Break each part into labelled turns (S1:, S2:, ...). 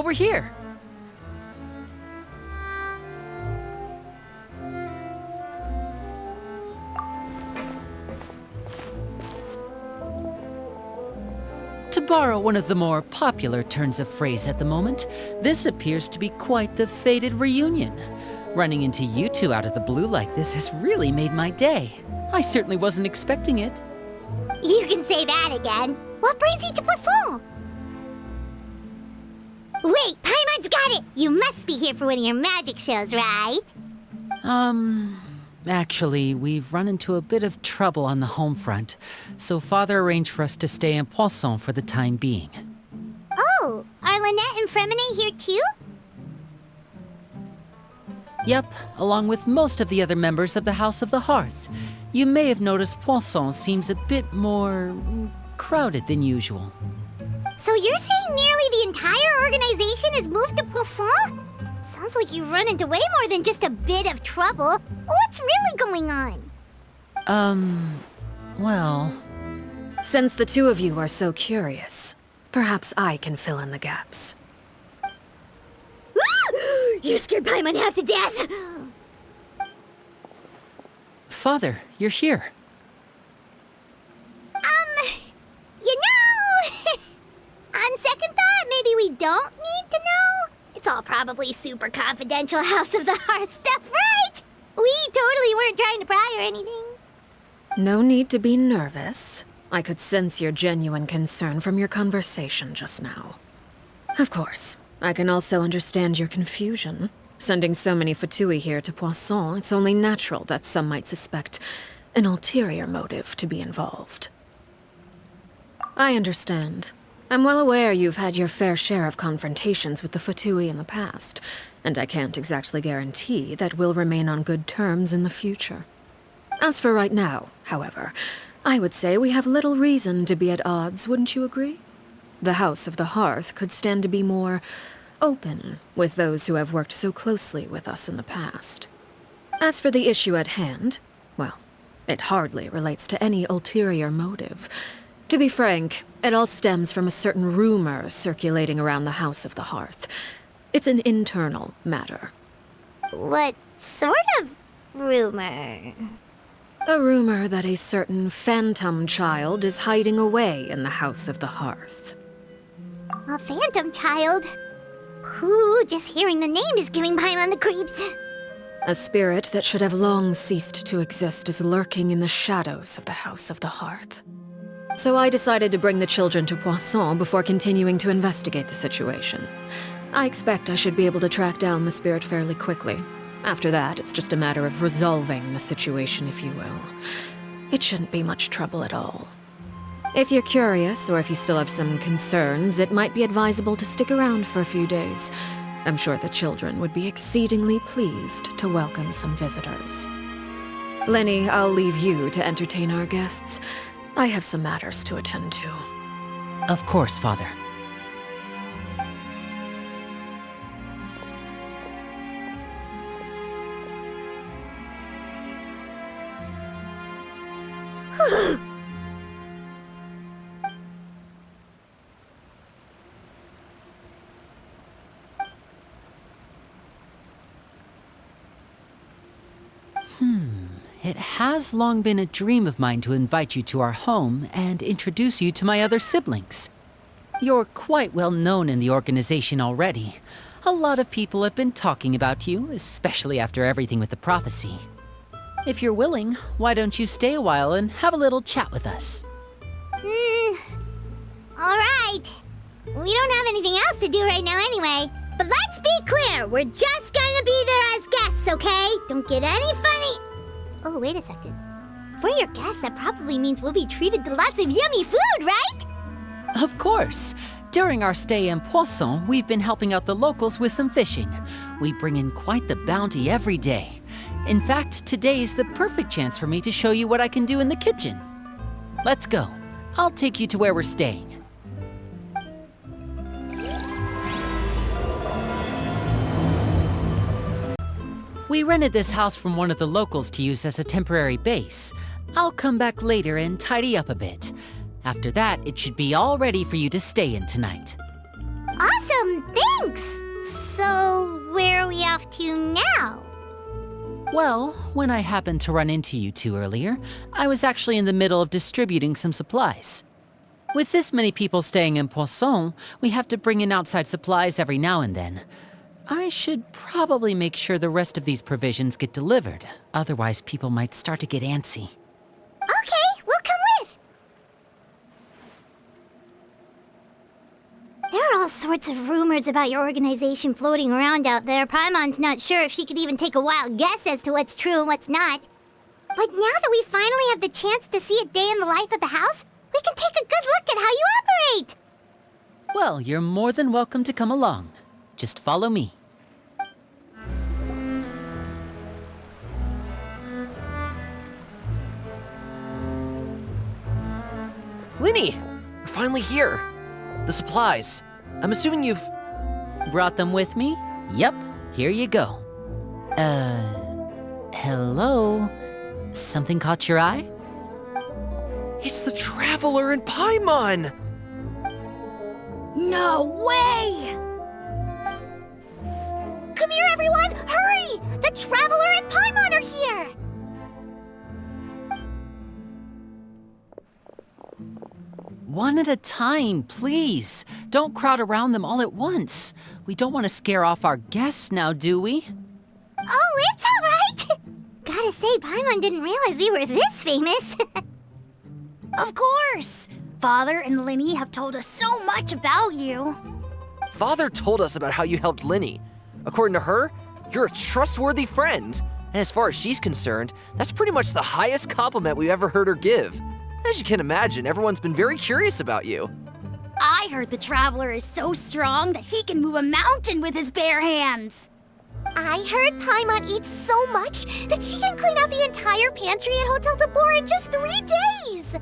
S1: Over here. To borrow one of the more popular turns of phrase at the moment, this appears to be quite the fated reunion. Running into you two out of the blue like this has really made my day. I certainly wasn't expecting it.
S2: You can say that again. What brings you to Poisson? Wait, Paimon's got it! You must be here for one of your magic shows, right?
S1: Actually, we've run into a bit of trouble on the home front, so Father arranged for us to stay in Poisson for the time being.
S2: Oh, are Lynette and Fremine here too?
S1: Yep, along with most of the other members of the House of the Hearth. You may have noticed Poisson seems a bit more crowded than usual.
S2: So you're saying nearly the entire organization has moved to Poisson? Sounds like you've run into way more than just a bit of trouble. What's really going on?
S1: Well...
S3: Since the two of you are so curious, perhaps I can fill in the gaps.
S2: You scared Paimon half to death!
S1: Father, you're here.
S2: You know... On second thought, maybe we don't need to know? It's all probably super confidential House of the Hearth stuff, right? We totally weren't trying to pry or anything.
S3: No need to be nervous. I could sense your genuine concern from your conversation just now. Of course, I can also understand your confusion. Sending so many Fatui here to Poisson, it's only natural that some might suspect an ulterior motive to be involved. I understand. I'm well aware you've had your fair share of confrontations with the Fatui in the past, and I can't exactly guarantee that we'll remain on good terms in the future. As for right now, however, I would say we have little reason to be at odds, wouldn't you agree? The House of the Hearth could stand to be more open with those who have worked so closely with us in the past. As for the issue at hand, well, it hardly relates to any ulterior motive. To be frank, it all stems from a certain rumor circulating around the House of the Hearth. It's an internal matter.
S2: What sort of rumor?
S3: A rumor that a certain phantom child is hiding away in the House of the Hearth.
S2: A phantom child? Ooh, just hearing the name is giving Paimon the creeps.
S3: A spirit that should have long ceased to exist is lurking in the shadows of the House of the Hearth. So I decided to bring the children to Poisson before continuing to investigate the situation. I expect I should be able to track down the spirit fairly quickly. After that, it's just a matter of resolving the situation, if you will. It shouldn't be much trouble at all. If you're curious, or if you still have some concerns, it might be advisable to stick around for a few days. I'm sure the children would be exceedingly pleased to welcome some visitors. Lenny, I'll leave you to entertain our guests. I have some matters to attend to.
S1: Of course, Father. It has long been a dream of mine to invite you to our home and introduce you to my other siblings. You're quite well known in the organization already. A lot of people have been talking about you, especially after everything with the prophecy. If you're willing, why don't you stay a while and have a little chat with us?
S2: Alright. We don't have anything else to do right now anyway. But let's be clear, we're just gonna be there as guests, okay? Don't get any funny... Oh, wait a second. For your guests, that probably means we'll be treated to lots of yummy food, right?
S1: Of course. During our stay in Poisson, we've been helping out the locals with some fishing. We bring in quite the bounty every day. In fact, today's the perfect chance for me to show you what I can do in the kitchen. Let's go. I'll take you to where we're staying. We rented this house from one of the locals to use as a temporary base. I'll come back later and tidy up a bit. After that, it should be all ready for you to stay in tonight.
S2: Awesome! Thanks! So, where are we off to now?
S1: Well, when I happened to run into you two earlier, I was actually in the middle of distributing some supplies. With this many people staying in Poisson, we have to bring in outside supplies every now and then. I should probably make sure the rest of these provisions get delivered, otherwise people might start to get antsy.
S2: Okay, we'll come with! There are all sorts of rumors about your organization floating around out there. Paimon's not sure if she could even take a wild guess as to what's true and what's not. But now that we finally have the chance to see a day in the life of the house, we can take a good look at how you operate!
S1: Well, you're more than welcome to come along. Just follow me.
S4: Linny! We're finally here. The supplies. I'm assuming you've...
S1: Brought them with me? Yep, here you go. Hello? Something caught your eye?
S4: It's the Traveler in Paimon!
S2: No way! Come here, everyone! Hurry! The Traveler and Paimon are here!
S1: One at a time, please. Don't crowd around them all at once. We don't want to scare off our guests now, do we?
S2: Oh, it's all right! Gotta say, Paimon didn't realize we were this famous.
S5: Of course! Father and Linny have told us so much about you.
S4: Father told us about how you helped Linny. According to her, you're a trustworthy friend. And as far as she's concerned, that's pretty much the highest compliment we've ever heard her give. As you can imagine, everyone's been very curious about you.
S5: I heard the Traveler is so strong that he can move a mountain with his bare hands.
S2: I heard Paimon eats so much that she can clean out the entire pantry at Hotel de Boer in just 3 days!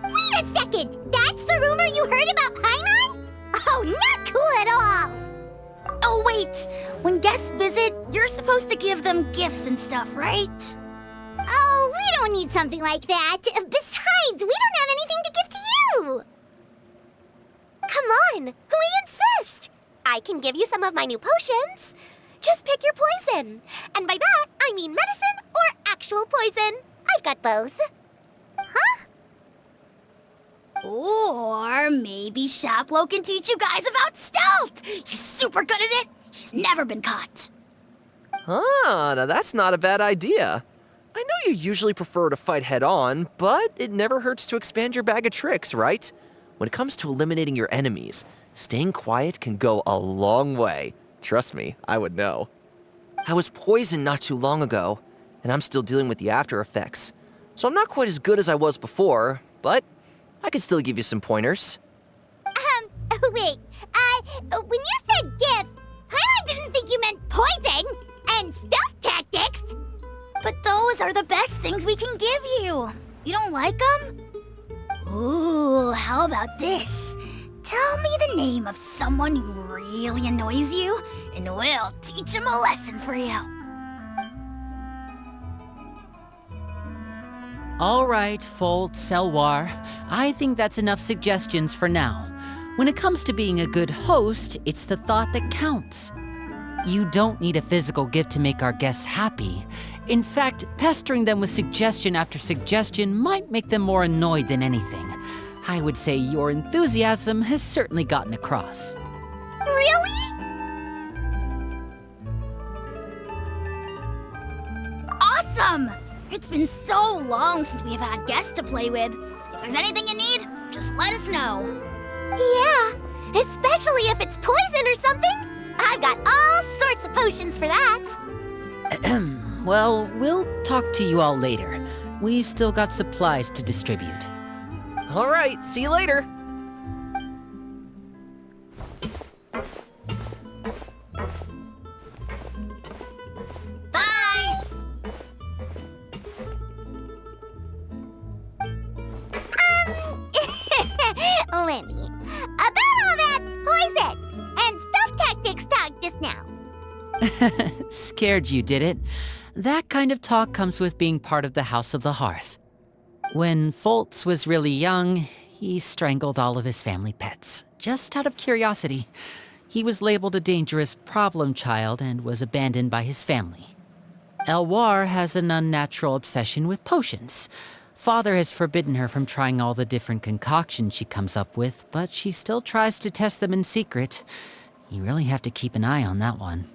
S2: Wait a second! That's the rumor you heard about Paimon? Oh, not cool at all!
S5: Oh, wait! When guests visit, you're supposed to give them gifts and stuff, right?
S2: Oh, we don't need something like that. Besides, we don't have anything to give to you! Come on, we insist! I can give you some of my new potions. Just pick your poison. And by that, I mean medicine or actual poison. I've got both. Huh?
S5: Or maybe Shaplo can teach you guys about stealth! He's super good at it! He's never been caught.
S4: Ah, now that's not a bad idea. I know you usually prefer to fight head-on, but it never hurts to expand your bag of tricks, right? When it comes to eliminating your enemies, staying quiet can go a long way. Trust me, I would know. I was poisoned not too long ago, and I'm still dealing with the after effects. So I'm not quite as good as I was before, but I can still give you some pointers.
S2: Wait, when you said gifts, I didn't think you meant poison and stealth tactics.
S5: But those are the best things we can give you. You don't like them? Ooh, how about this? Tell me the name of someone who really annoys you, and we'll teach him a lesson for you.
S1: All right, Fold, Selwar. I think that's enough suggestions for now. When it comes to being a good host, it's the thought that counts. You don't need a physical gift to make our guests happy. In fact, pestering them with suggestion after suggestion might make them more annoyed than anything. I would say your enthusiasm has certainly gotten across.
S2: Really?
S5: Awesome! It's been so long since we've had guests to play with. If there's anything you need, just let us know.
S2: Yeah, especially if it's poison or something. I've got all sorts of potions for that.
S1: Well, we'll talk to you all later. We've still got supplies to distribute.
S4: All right, see you later.
S5: Bye!
S2: Lenny, about all that poison and stealth tactics talk just now.
S1: Scared you, did it? That kind of talk comes with being part of the House of the Hearth. When Foltz was really young, he strangled all of his family pets, just out of curiosity. He was labeled a dangerous problem child and was abandoned by his family. Elwar has an unnatural obsession with potions. Father has forbidden her from trying all the different concoctions she comes up with, but she still tries to test them in secret. You really have to keep an eye on that one.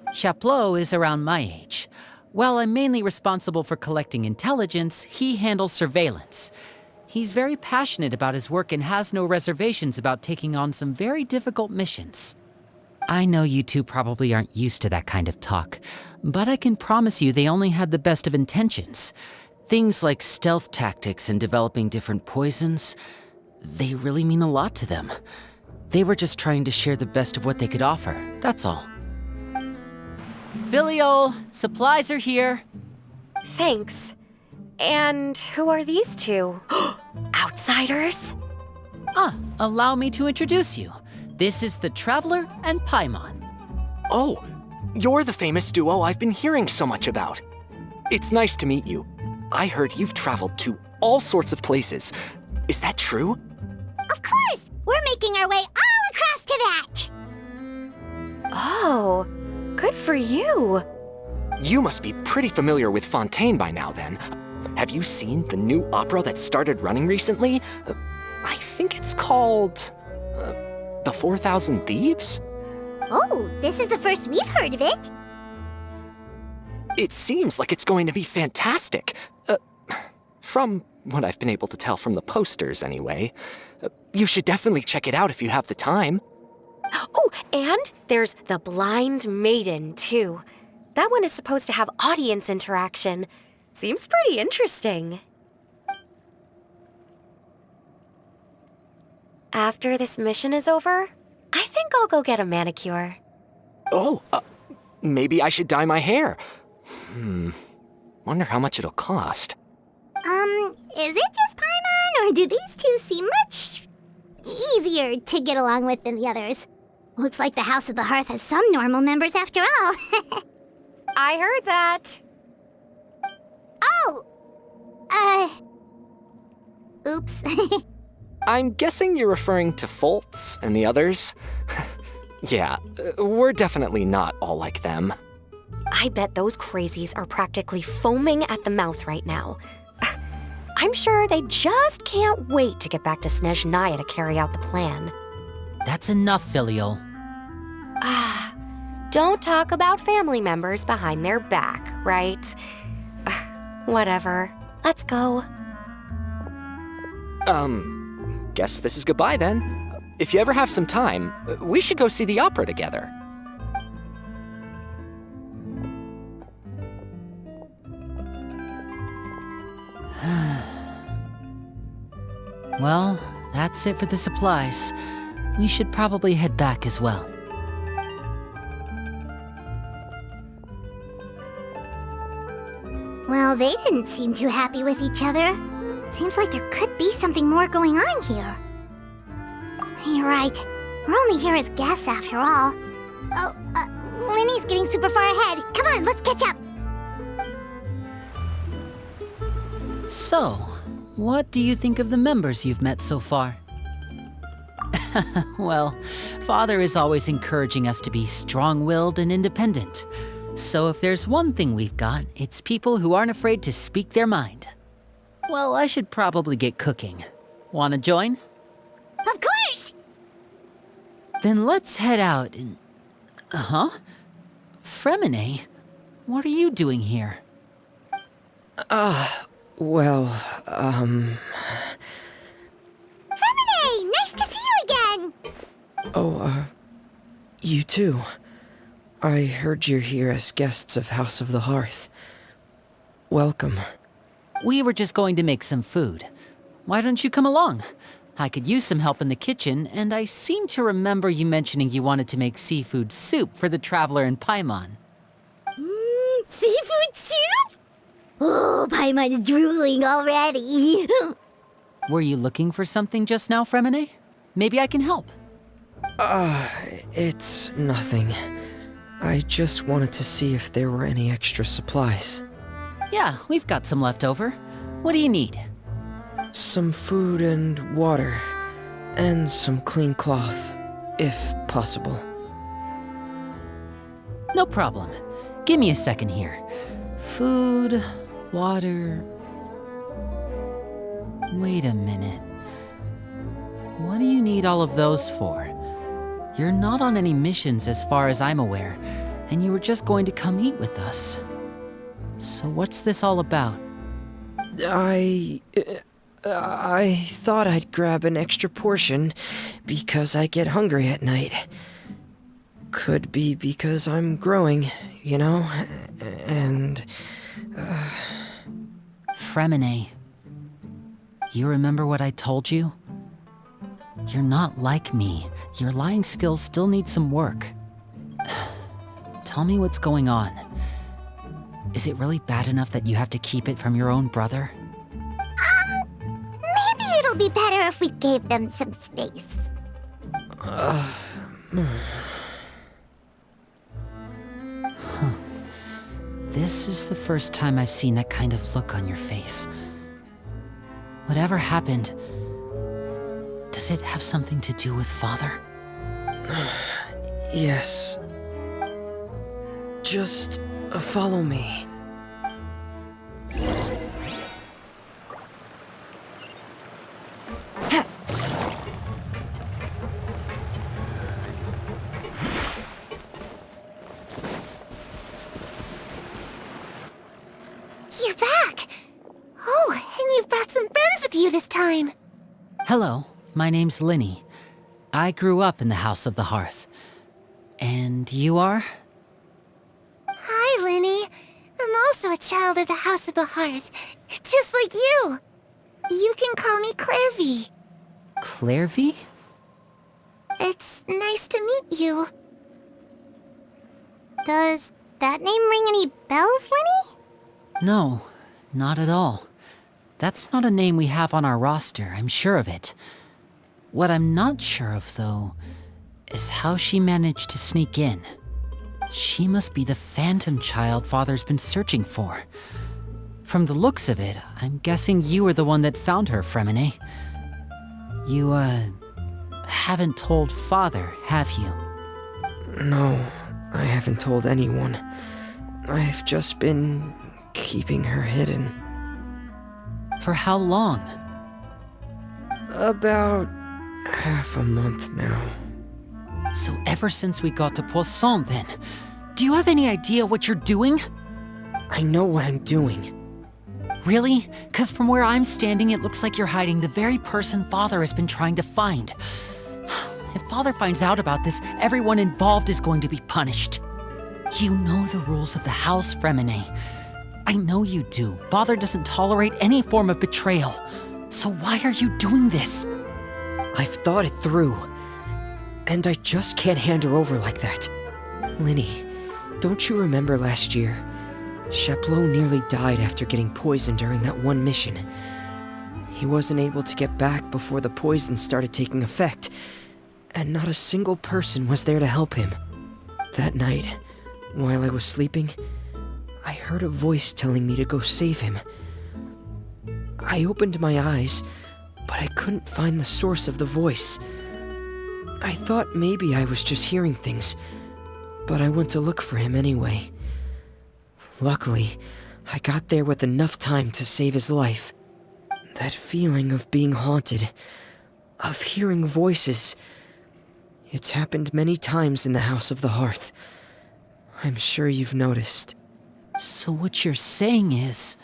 S1: Chaplot is around my age. While I'm mainly responsible for collecting intelligence, he handles surveillance. He's very passionate about his work and has no reservations about taking on some very difficult missions. I know you two probably aren't used to that kind of talk, but I can promise you they only had the best of intentions. Things like stealth tactics and developing different poisons, they really mean a lot to them. They were just trying to share the best of what they could offer, that's all. Filial, supplies are here.
S6: Thanks. And who are these two? Outsiders?
S1: Allow me to introduce you. This is the Traveler and Paimon.
S7: Oh, you're the famous duo I've been hearing so much about. It's nice to meet you. I heard you've traveled to all sorts of places. Is that true?
S2: Of course! We're making our way all across to that!
S6: Oh, good for you.
S7: You must be pretty familiar with Fontaine by now, then. Have you seen the new opera that started running recently? I think it's called... The 4,000 Thieves?
S2: Oh, this is the first we've heard of it.
S7: It seems like it's going to be fantastic. From what I've been able to tell from the posters, anyway. You should definitely check it out if you have the time.
S6: Oh, and there's The Blind Maiden, too. That one is supposed to have audience interaction. Seems pretty interesting. After this mission is over, I think I'll go get a manicure.
S7: Oh, maybe I should dye my hair. Wonder how much it'll cost.
S2: Is it just Paimon, or do these two seem much easier to get along with than the others? Looks like the House of the Hearth has some normal members after all.
S6: I heard that.
S2: Oh! Oops.
S7: I'm guessing you're referring to Foltz and the others? Yeah, we're definitely not all like them.
S6: I bet those crazies are practically foaming at the mouth right now. I'm sure they just can't wait to get back to Snezhnaya to carry out the plan.
S1: That's enough, Filial.
S6: Don't talk about family members behind their back, right? Whatever. Let's go.
S7: Guess this is goodbye then. If you ever have some time, we should go see the opera together.
S1: Well, that's it for the supplies. We should probably head back as well.
S2: Well, they didn't seem too happy with each other. Seems like there could be something more going on here. You're right. We're only here as guests after all. Oh, Linny's getting super far ahead. Come on, let's catch up.
S1: So, what do you think of the members you've met so far? Well, Father is always encouraging us to be strong-willed and independent. So if there's one thing we've got, it's people who aren't afraid to speak their mind. Well, I should probably get cooking. Wanna join?
S2: Of course!
S1: Then let's head out and... Fremine? What are you doing here?
S2: Fremine, nice to see you again!
S8: You too. I heard you're here as guests of House of the Hearth. Welcome.
S1: We were just going to make some food. Why don't you come along? I could use some help in the kitchen, and I seem to remember you mentioning you wanted to make seafood soup for the Traveler and Paimon.
S2: Seafood soup? Oh, Paimon's drooling already.
S1: Were you looking for something just now, Fremine? Maybe I can help.
S8: It's nothing. I just wanted to see if there were any extra supplies.
S1: Yeah, we've got some left over. What do you need?
S8: Some food and water. And some clean cloth. if possible.
S1: No problem. Give me a second here. Food, water... Wait a minute. What do you need all of those for? You're not on any missions as far as I'm aware, and you were just going to come eat with us. So what's this all about?
S8: I thought I'd grab an extra portion because I get hungry at night. Could be because I'm growing, you know, and...
S1: Fremine, you remember what I told you? You're not like me. Your lying skills still need some work. Tell me what's going on. Is it really bad enough that you have to keep it from your own brother?
S2: Maybe it'll be better if we gave them some space.
S1: This is the first time I've seen that kind of look on your face. Whatever happened, does it have something to do with Father?
S8: Yes. Just follow me.
S2: You're back! Oh, and you've brought some friends with you this time.
S1: Hello, my name's Linny. I grew up in the House of the Hearth. And you are?
S2: Hi, Linny. I'm also a child of the House of the Hearth, just like you. You can call me Clairvy.
S1: Clairvy?
S2: It's nice to meet you. Does that name ring any bells, Linny?
S1: No, not at all. That's not a name we have on our roster, I'm sure of it. What I'm not sure of, though, is how she managed to sneak in. She must be the phantom child Father's been searching for. From the looks of it, I'm guessing you were the one that found her, Fremine. You, haven't told Father, have you?
S8: No, I haven't told anyone. I've just been keeping her hidden.
S1: For how long?
S8: About half a month now.
S1: So ever since we got to Poisson, then? Do you have any idea what you're doing?
S8: I know what I'm doing.
S1: Really? 'Cause from where I'm standing, it looks like you're hiding the very person Father has been trying to find. If Father finds out about this, everyone involved is going to be punished. You know the rules of the house, Fremine. I know you do. Father doesn't tolerate any form of betrayal. So why are you doing this?
S8: I've thought it through. And I just can't hand her over like that. Linny, don't you remember last year? Chaplot nearly died after getting poisoned during that one mission. He wasn't able to get back before the poison started taking effect, and not a single person was there to help him. That night, while I was sleeping, I heard a voice telling me to go save him. I opened my eyes, but I couldn't find the source of the voice. I thought maybe I was just hearing things, but I went to look for him anyway. Luckily, I got there with enough time to save his life. That feeling of being haunted, of hearing voices, it's happened many times in the House of the Hearth. I'm sure you've noticed.
S1: So what you're saying is,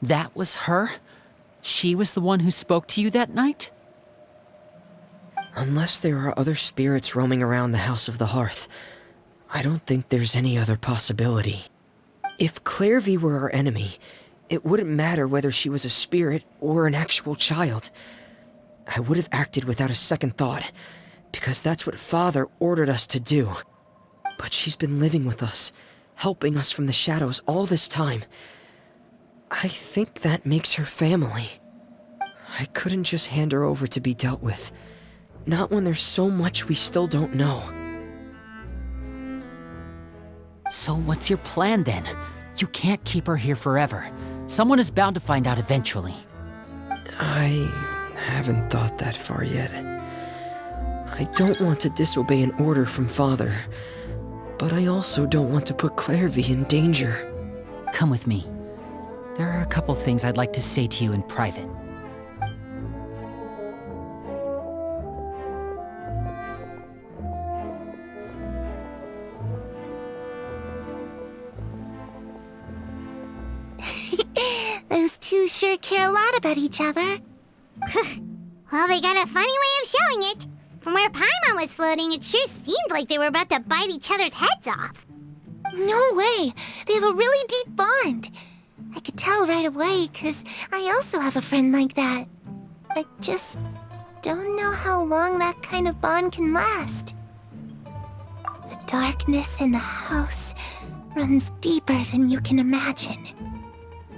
S1: that was her? She was the one who spoke to you that night?
S8: Unless there are other spirits roaming around the House of the Hearth, I don't think there's any other possibility. If Clairvy were our enemy, it wouldn't matter whether she was a spirit or an actual child. I would have acted without a second thought, because that's what Father ordered us to do. But she's been living with us, helping us from the shadows all this time. I think that makes her family. I couldn't just hand her over to be dealt with. Not when there's so much we still don't know.
S1: So what's your plan then? You can't keep her here forever. Someone is bound to find out eventually.
S8: I haven't thought that far yet. I don't want to disobey an order from Father, but I also don't want to put Clairvy in danger.
S1: Come with me. There are a couple things I'd like to say to you in private.
S2: Those two sure care a lot about each other. Well, they got a funny way of showing it. From where Paimon was floating, it sure seemed like they were about to bite each other's heads off.
S9: No way! They have a really deep bond. I could tell right away, 'cause I also have a friend like that. I just don't know how long that kind of bond can last. The darkness in the house runs deeper than you can imagine.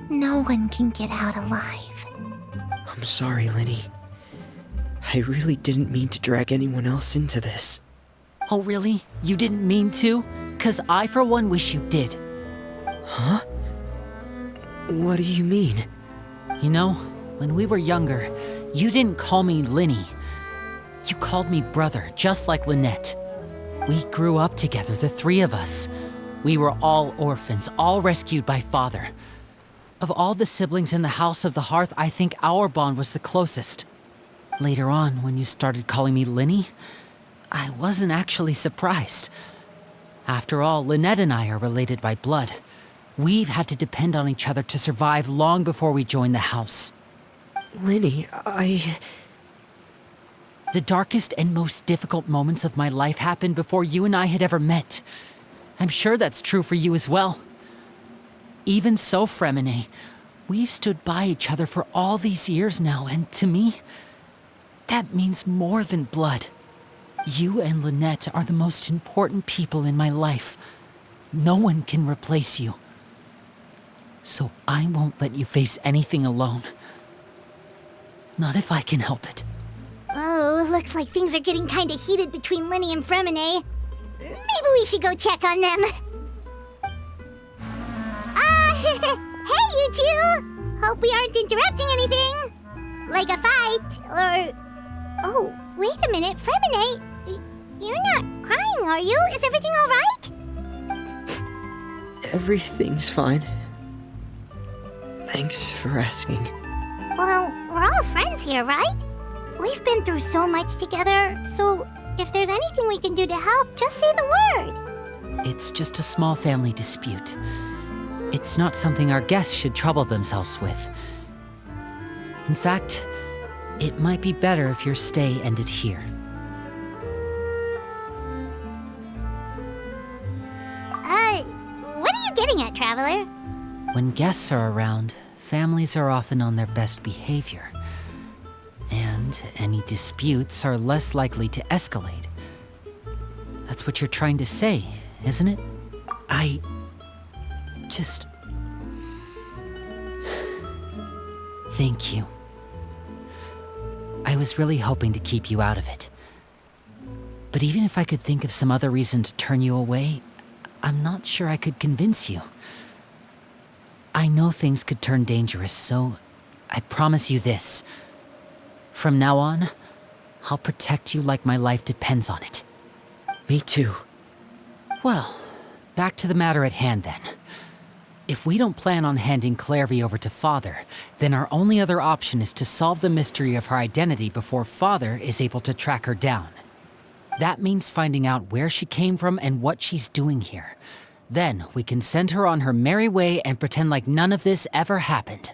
S9: No one can get out alive.
S8: I'm sorry, Linny. I really didn't mean to drag anyone else into this.
S1: Oh, really? You didn't mean to? 'Cause I, for one, wish you did.
S8: Huh? What do you mean?
S1: You know, when we were younger, you didn't call me Linny. You called me brother, just like Lynette. We grew up together, the three of us. We were all orphans, all rescued by Father. Of all the siblings in the House of the Hearth, I think our bond was the closest. Later on, when you started calling me Linny, I wasn't actually surprised. After all, Lynette and I are related by blood. We've had to depend on each other to survive long before we joined the house.
S8: Linny,
S1: The darkest and most difficult moments of my life happened before you and I had ever met. I'm sure that's true for you as well. Even so, Fremine, we've stood by each other for all these years now, and to me, that means more than blood. You and Lynette are the most important people in my life. No one can replace you. So I won't let you face anything alone. Not if I can help it.
S2: Oh, looks like things are getting kinda heated between Linny and Fremine. Maybe we should go check on them. Hey, you two! Hope we aren't interrupting anything. Like a fight, or... Oh, wait a minute, Fremine. You're not crying, are you? Is everything alright?
S8: Everything's fine. Thanks for asking.
S2: Well, we're all friends here, right? We've been through so much together, so if there's anything we can do to help, just say the word.
S1: It's just a small family dispute. It's not something our guests should trouble themselves with. In fact, it might be better if your stay ended here.
S2: What are you getting at, Traveler?
S1: When guests are around, families are often on their best behavior. And any disputes are less likely to escalate. That's what you're trying to say, isn't it? I just... Thank you. I was really hoping to keep you out of it. But even if I could think of some other reason to turn you away, I'm not sure I could convince you. I know things could turn dangerous, so I promise you this. From now on, I'll protect you like my life depends on it.
S8: Me too.
S1: Well, back to the matter at hand then. If we don't plan on handing Clairvy over to Father, then our only other option is to solve the mystery of her identity before Father is able to track her down. That means finding out where she came from and what she's doing here. Then we can send her on her merry way and pretend like none of this ever happened.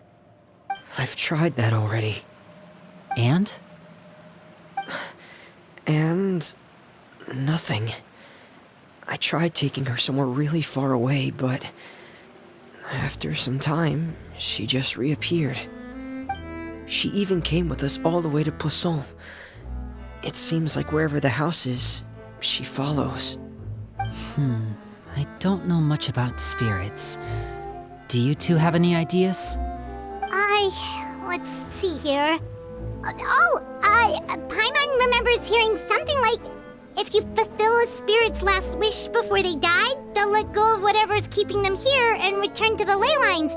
S8: I've tried that already.
S1: And?
S8: And... nothing. I tried taking her somewhere really far away, but... after some time, she just reappeared. She even came with us all the way to Poisson. It seems like wherever the house is, she follows.
S1: I don't know much about spirits. Do you two have any ideas?
S2: Let's see here. Paimon remembers hearing something like, if you fulfill a spirit's last wish before they died, they'll let go of whatever's keeping them here and return to the ley lines.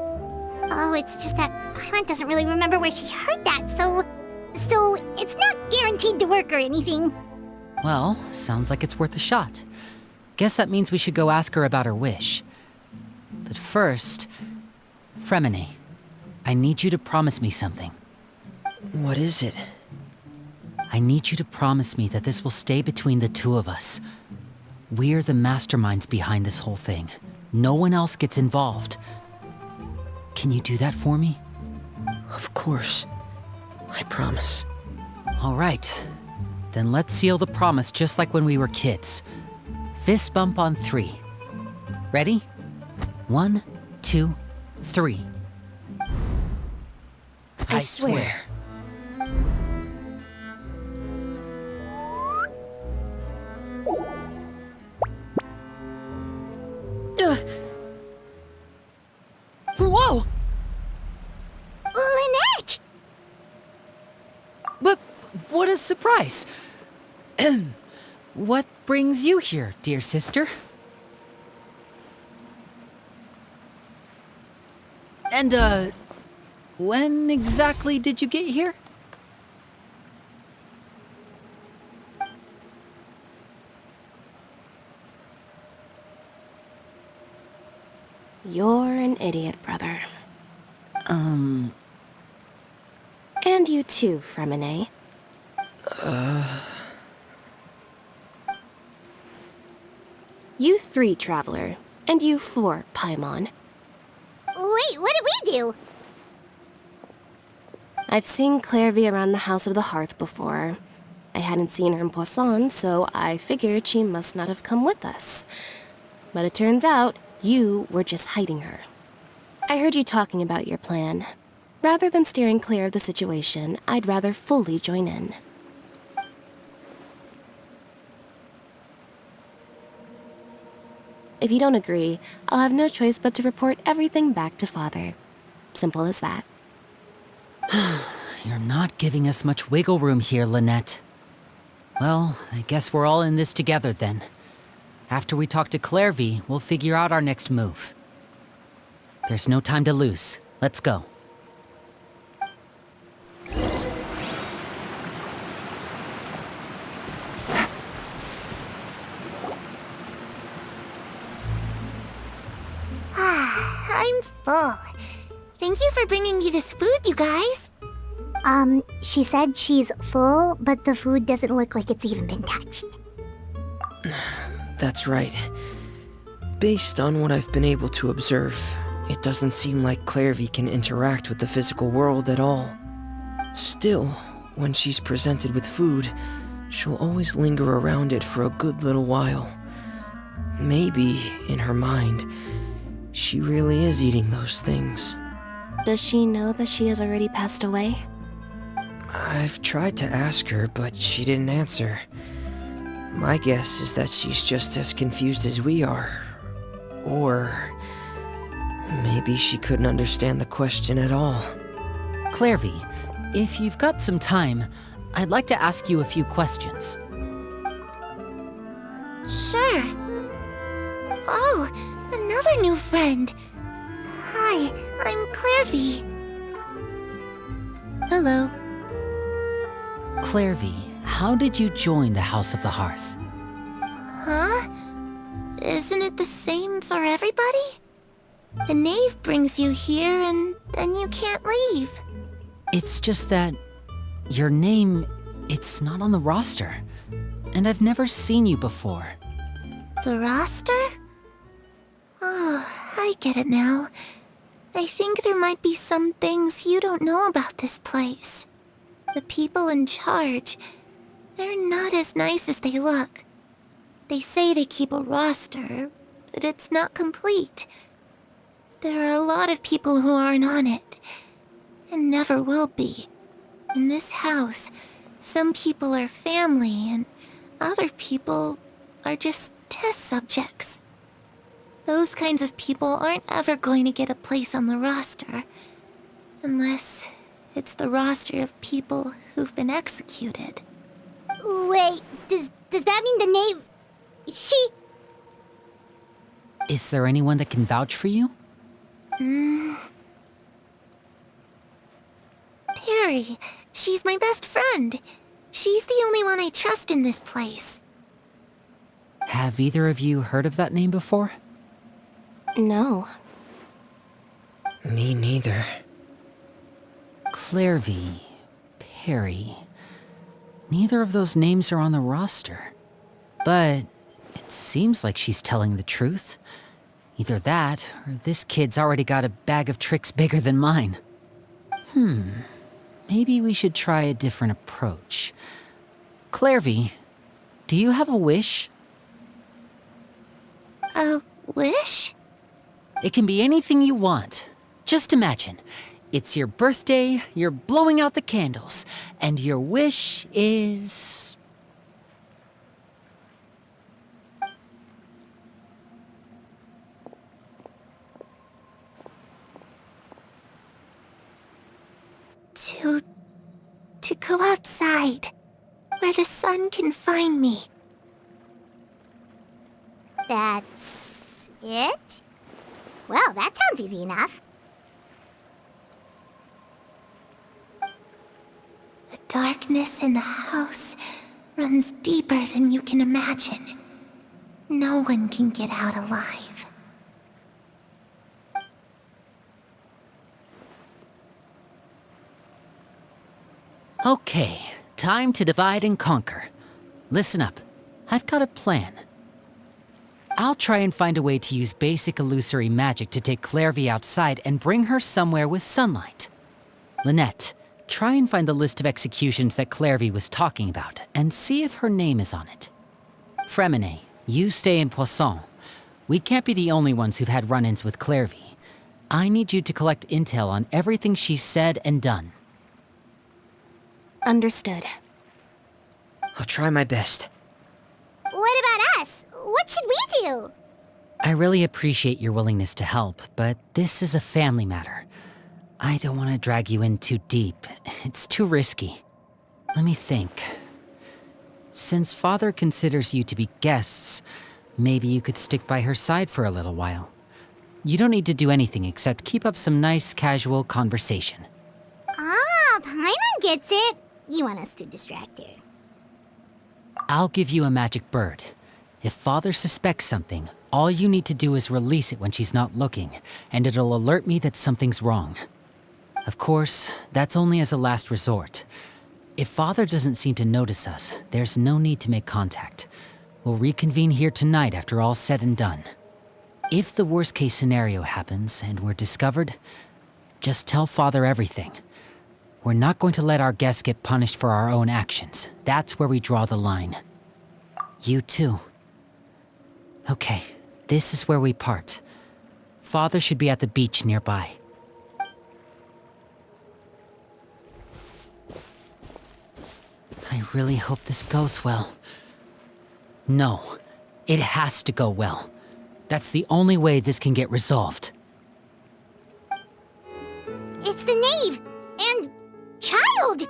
S2: Oh, it's just that Paimon doesn't really remember where she heard that, so it's not guaranteed to work or anything.
S1: Well, sounds like it's worth a shot. Guess that means we should go ask her about her wish. But first, Fremine, I need you to promise me something.
S8: What is it?
S1: I need you to promise me that this will stay between the two of us. We're the masterminds behind this whole thing. No one else gets involved. Can you do that for me?
S8: Of course. I promise.
S1: All right. Then let's seal the promise just like when we were kids. Fist bump on 3. Ready? 1, 2, 3.
S8: I swear.
S1: Whoa!
S2: Lynette!
S1: But what a surprise! What brings you here, dear sister? And, when exactly did you get here?
S6: You're an idiot, brother. And you too, Fremine. You 3, Traveler. And you 4, Paimon.
S2: Wait, what did we do?
S6: I've seen Clairvy around the House of the Hearth before. I hadn't seen her in Poisson, so I figured she must not have come with us. But it turns out, you were just hiding her. I heard you talking about your plan. Rather than steering clear of the situation, I'd rather fully join in. If you don't agree, I'll have no choice but to report everything back to Father. Simple as that.
S1: You're not giving us much wiggle room here, Lynette. Well, I guess we're all in this together then. After we talk to Clairvy, we'll figure out our next move. There's no time to lose. Let's go.
S9: I'm full. Thank you for bringing me this food, you guys.
S2: She said she's full, but the food doesn't look like it's even been touched.
S8: That's right. Based on what I've been able to observe, it doesn't seem like Clairvy can interact with the physical world at all. Still, when she's presented with food, she'll always linger around it for a good little while. Maybe, in her mind, she really is eating those things.
S6: Does she know that she has already passed away?
S8: I've tried to ask her, but she didn't answer. My guess is that she's just as confused as we are. Or maybe she couldn't understand the question at all.
S1: Clairvy, if you've got some time, I'd like to ask you a few questions.
S9: Sure. Oh, another new friend. Hi, I'm Clairvy.
S3: Hello.
S1: Clairvy, how did you join the House of the Hearth?
S9: Huh? Isn't it the same for everybody? The knave brings you here and then you can't leave.
S1: It's just that your name, it's not on the roster. And I've never seen you before.
S9: The roster? Oh, I get it now. I think there might be some things you don't know about this place. The people in charge, they're not as nice as they look. They say they keep a roster, but it's not complete. There are a lot of people who aren't on it, and never will be. In this house, some people are family, and other people are just test subjects. Those kinds of people aren't ever going to get a place on the roster, unless it's the roster of people who've been executed.
S2: Wait, does that mean the knave... She...
S1: Is there anyone that can vouch for you?
S9: Perry, she's my best friend. She's the only one I trust in this place.
S1: Have either of you heard of that name before?
S6: No.
S8: Me neither.
S1: Clairvy, Perry. Neither of those names are on the roster. But it seems like she's telling the truth. Either that, or this kid's already got a bag of tricks bigger than mine. Maybe we should try a different approach. Clairvy, do you have a wish?
S9: A wish?
S1: It can be anything you want. Just imagine. It's your birthday, you're blowing out the candles, and your wish is...
S9: To go outside, where the sun can find me.
S2: That's it? Well, that sounds easy enough.
S9: The darkness in the house runs deeper than you can imagine. No one can get out alive.
S1: Okay, time to divide and conquer. Listen up, I've got a plan. I'll try and find a way to use basic illusory magic to take Clairvy outside and bring her somewhere with sunlight. Lynette, try and find the list of executions that Clairvy was talking about and see if her name is on it. Fremine, you stay in Poisson. We can't be the only ones who've had run-ins with Clairvy. I need you to collect intel on everything she's said and done.
S6: Understood.
S8: I'll try my best.
S2: What about us? What should we do?
S1: I really appreciate your willingness to help, but this is a family matter. I don't want to drag you in too deep. It's too risky. Let me think. Since Father considers you to be guests, maybe you could stick by her side for a little while. You don't need to do anything except keep up some nice, casual conversation.
S2: Ah, Paimon gets it. You want us to distract her.
S1: I'll give you a magic bird. If Father suspects something, all you need to do is release it when she's not looking, and it'll alert me that something's wrong. Of course, that's only as a last resort. If Father doesn't seem to notice us, there's no need to make contact. We'll reconvene here tonight after all's said and done. If the worst-case scenario happens and we're discovered, just tell Father everything. We're not going to let our guests get punished for our own actions. That's where we draw the line. You too. Okay, this is where we part. Father should be at the beach nearby. I really hope this goes well. No, it has to go well. That's the only way this can get resolved.
S2: It's the knave and child.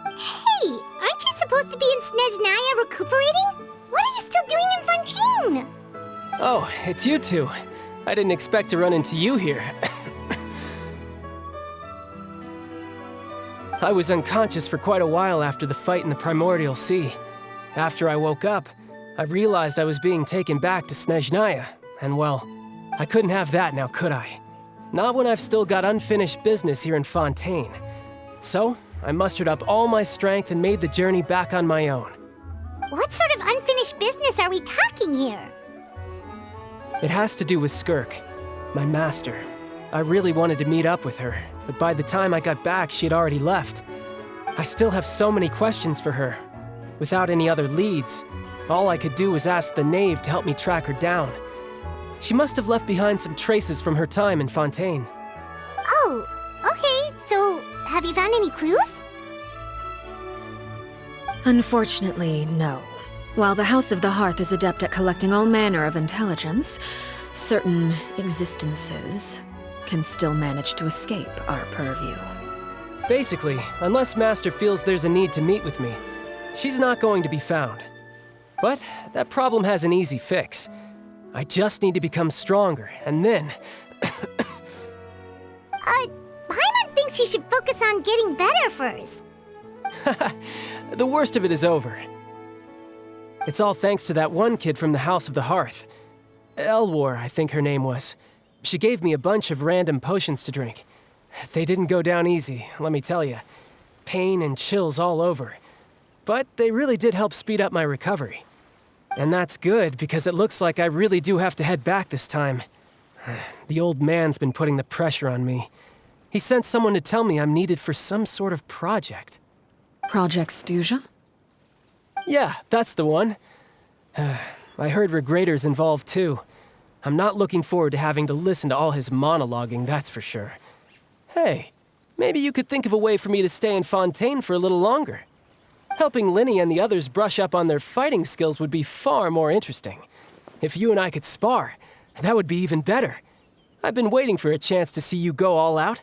S2: Hey, aren't you supposed to be in Snezhnaya recuperating? What are you still doing in Fontaine?
S10: Oh, it's you two. I didn't expect to run into you here. I was unconscious for quite a while after the fight in the Primordial Sea. After I woke up, I realized I was being taken back to Snezhnaya, and well, I couldn't have that now, could I? Not when I've still got unfinished business here in Fontaine. So, I mustered up all my strength and made the journey back on my own.
S2: What sort of unfinished business are we talking here?
S10: It has to do with Skirk, my master. I really wanted to meet up with her, but by the time I got back, she had already left. I still have so many questions for her. Without any other leads, all I could do was ask the knave to help me track her down. She must have left behind some traces from her time in Fontaine.
S2: Oh, okay, so have you found any clues?
S3: Unfortunately, no. While the House of the Hearth is adept at collecting all manner of intelligence, certain existences can still manage to escape our purview.
S10: Basically, unless Master feels there's a need to meet with me, she's not going to be found. But that problem has an easy fix. I just need to become stronger, and then...
S2: Paimon thinks she should focus on getting better first.
S10: The worst of it is over. It's all thanks to that one kid from the House of the Hearth. Elwar, I think her name was. She gave me a bunch of random potions to drink. They didn't go down easy, let me tell you. Pain and chills all over. But they really did help speed up my recovery. And that's good, because it looks like I really do have to head back this time. The old man's been putting the pressure on me. He sent someone to tell me I'm needed for some sort of project.
S3: Project Stuja?
S10: Yeah, that's the one. I heard Regrader's involved too. I'm not looking forward to having to listen to all his monologuing, that's for sure. Hey, maybe you could think of a way for me to stay in Fontaine for a little longer. Helping Linny and the others brush up on their fighting skills would be far more interesting. If you and I could spar, that would be even better. I've been waiting for a chance to see you go all out.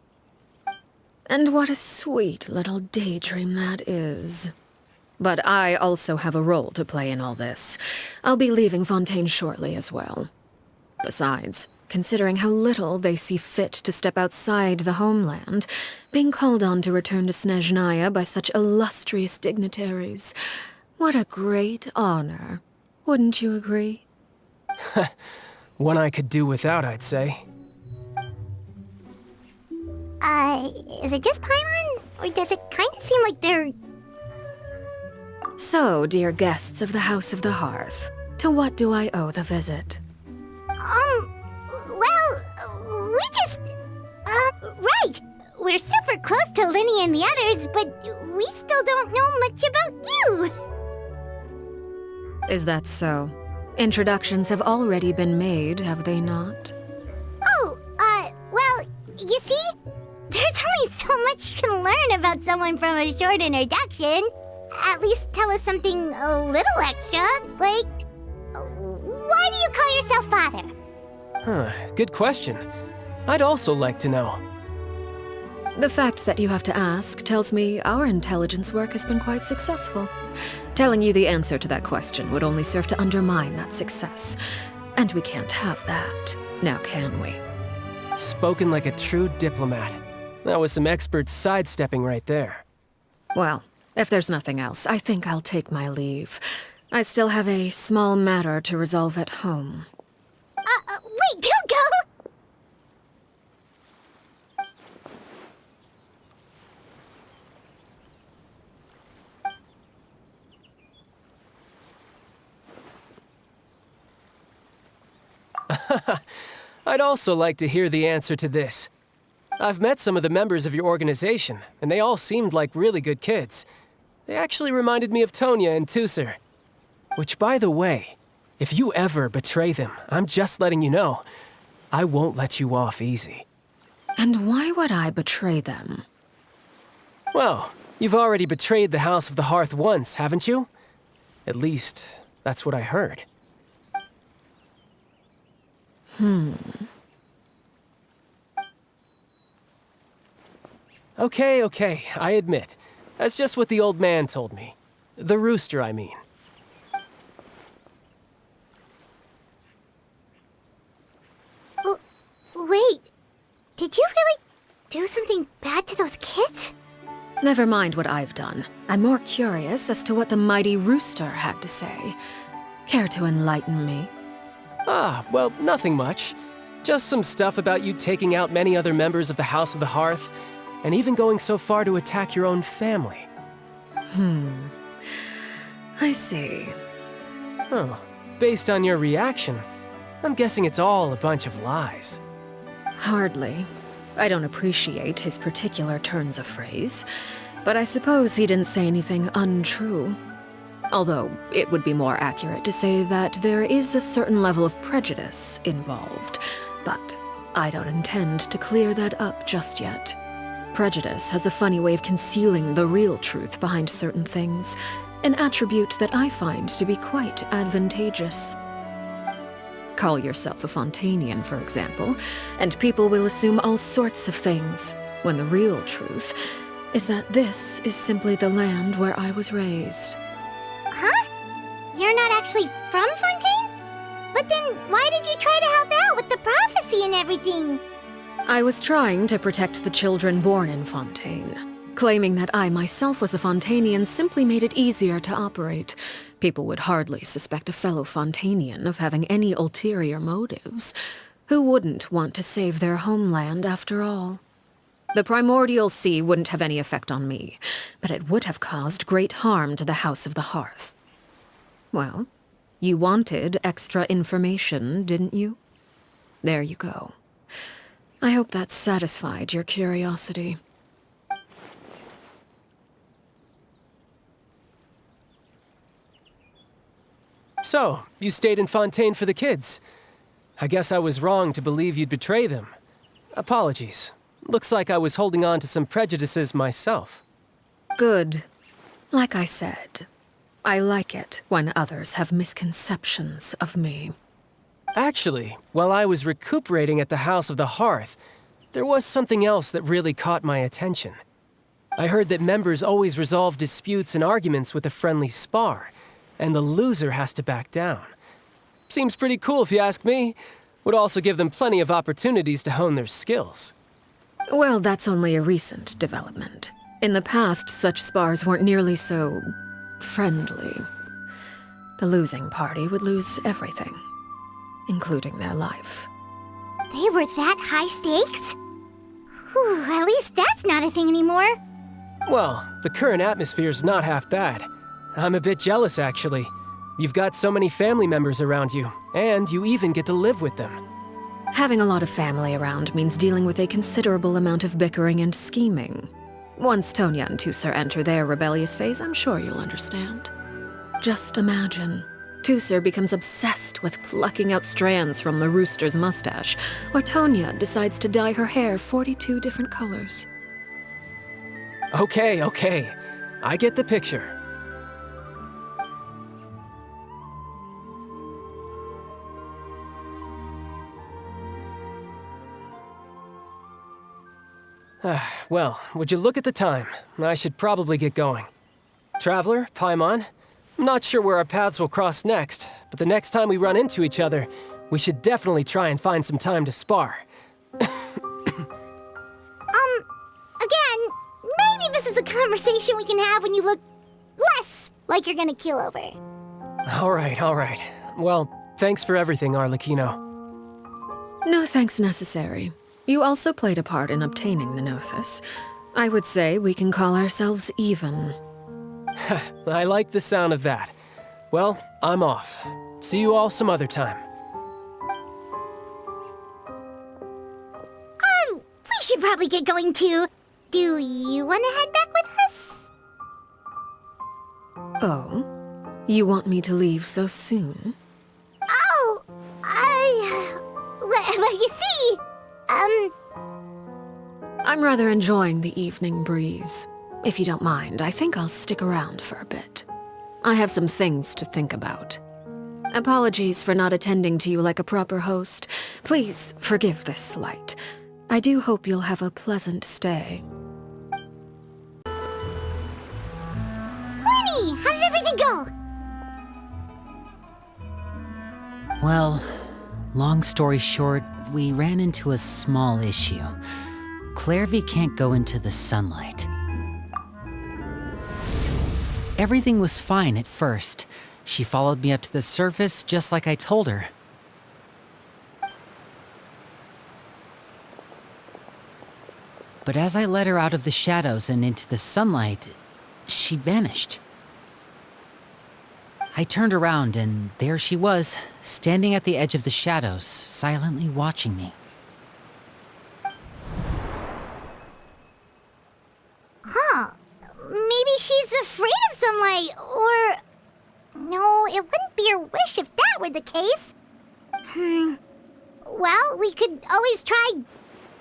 S3: And what a sweet little daydream that is. But I also have a role to play in all this. I'll be leaving Fontaine shortly as well. Besides, considering how little they see fit to step outside the homeland, being called on to return to Snezhnaya by such illustrious dignitaries, what a great honor. Wouldn't you agree?
S10: One I could do without, I'd say.
S2: Is it just Paimon? Or does it kind of seem like they're...
S3: So, dear guests of the House of the Hearth, to what do I owe the visit?
S2: Well, we just... right! We're super close to Linny and the others, but we still don't know much about you!
S3: Is that so? Introductions have already been made, have they not?
S2: Oh, well, you see? There's only so much you can learn about someone from a short introduction. At least tell us something a little extra, like... why do you call yourself father?
S10: Huh, good question. I'd also like to know.
S3: The fact that you have to ask tells me our intelligence work has been quite successful. Telling you the answer to that question would only serve to undermine that success. And we can't have that, now can we?
S10: Spoken like a true diplomat. That was some expert sidestepping right there.
S3: Well, if there's nothing else, I think I'll take my leave. I still have a small matter to resolve at home.
S2: Wait, don't go!
S10: I'd also like to hear the answer to this. I've met some of the members of your organization, and they all seemed like really good kids. They actually reminded me of Tonya and Tusser. Which, by the way, if you ever betray them, I'm just letting you know, I won't let you off easy.
S3: And why would I betray them?
S10: Well, you've already betrayed the House of the Hearth once, haven't you? At least, that's what I heard. Okay, I admit. That's just what the old man told me. The rooster, I mean.
S2: Wait, did you really do something bad to those kids?
S3: Never mind what I've done. I'm more curious as to what the mighty rooster had to say. Care to enlighten me?
S10: Well, nothing much. Just some stuff about you taking out many other members of the House of the Hearth, and even going so far to attack your own family.
S3: I see.
S10: Oh, based on your reaction, I'm guessing it's all a bunch of lies.
S3: Hardly. I don't appreciate his particular turns of phrase, but I suppose he didn't say anything untrue. Although, it would be more accurate to say that there is a certain level of prejudice involved, but I don't intend to clear that up just yet. Prejudice has a funny way of concealing the real truth behind certain things, an attribute that I find to be quite advantageous. Call yourself a Fontainian, for example, and people will assume all sorts of things, when the real truth is that this is simply the land where I was raised.
S2: Huh? You're not actually from Fontaine? But then why did you try to help out with the prophecy and everything?
S3: I was trying to protect the children born in Fontaine. Claiming that I myself was a Fontainian simply made it easier to operate. People would hardly suspect a fellow Fontainian of having any ulterior motives. Who wouldn't want to save their homeland after all? The primordial sea wouldn't have any effect on me, but it would have caused great harm to the House of the Hearth. Well, you wanted extra information, didn't you? There you go. I hope that satisfied your curiosity.
S10: So, you stayed in Fontaine for the kids. I guess I was wrong to believe you'd betray them. Apologies. Looks like I was holding on to some prejudices myself.
S3: Good. Like I said, I like it when others have misconceptions of me.
S10: Actually, while I was recuperating at the House of the Hearth, there was something else that really caught my attention. I heard that members always resolve disputes and arguments with a friendly spar, and the loser has to back down. Seems pretty cool if you ask me. Would also give them plenty of opportunities to hone their skills.
S3: Well, that's only a recent development. In the past, such spars weren't nearly so friendly. The losing party would lose everything, including their life.
S2: They were that high stakes? Whew, at least that's not a thing anymore.
S10: Well, the current atmosphere's not half bad. I'm a bit jealous, actually. You've got so many family members around you, and you even get to live with them.
S3: Having a lot of family around means dealing with a considerable amount of bickering and scheming. Once Tonya and Tusser enter their rebellious phase, I'm sure you'll understand. Just imagine. Tusser becomes obsessed with plucking out strands from the rooster's mustache, or Tonya decides to dye her hair 42 different colors.
S10: Okay. I get the picture. Well, would you look at the time? I should probably get going. Traveler, Paimon, I'm not sure where our paths will cross next, but the next time we run into each other, we should definitely try and find some time to spar.
S2: Again, maybe this is a conversation we can have when you look less like you're gonna keel over.
S10: All right. Well, thanks for everything, Arlecchino.
S3: No thanks necessary. You also played a part in obtaining the Gnosis. I would say we can call ourselves even.
S10: I like the sound of that. Well, I'm off. See you all some other time.
S2: We should probably get going too. Do you want to head back with us?
S3: Oh? You want me to leave so soon?
S2: Oh, well, you see,
S3: I'm rather enjoying the evening breeze. If you don't mind, I think I'll stick around for a bit. I have some things to think about. Apologies for not attending to you like a proper host. Please forgive this slight. I do hope you'll have a pleasant stay.
S2: Lenny, how did everything go?
S1: Well, long story short, we ran into a small issue. Clairvy can't go into the sunlight. Everything was fine at first. She followed me up to the surface just like I told her. But as I led her out of the shadows and into the sunlight, she vanished. I turned around and there she was, standing at the edge of the shadows, silently watching me.
S2: Huh. Maybe she's afraid of sunlight, or... No, it wouldn't be her wish if that were the case. Well, we could always try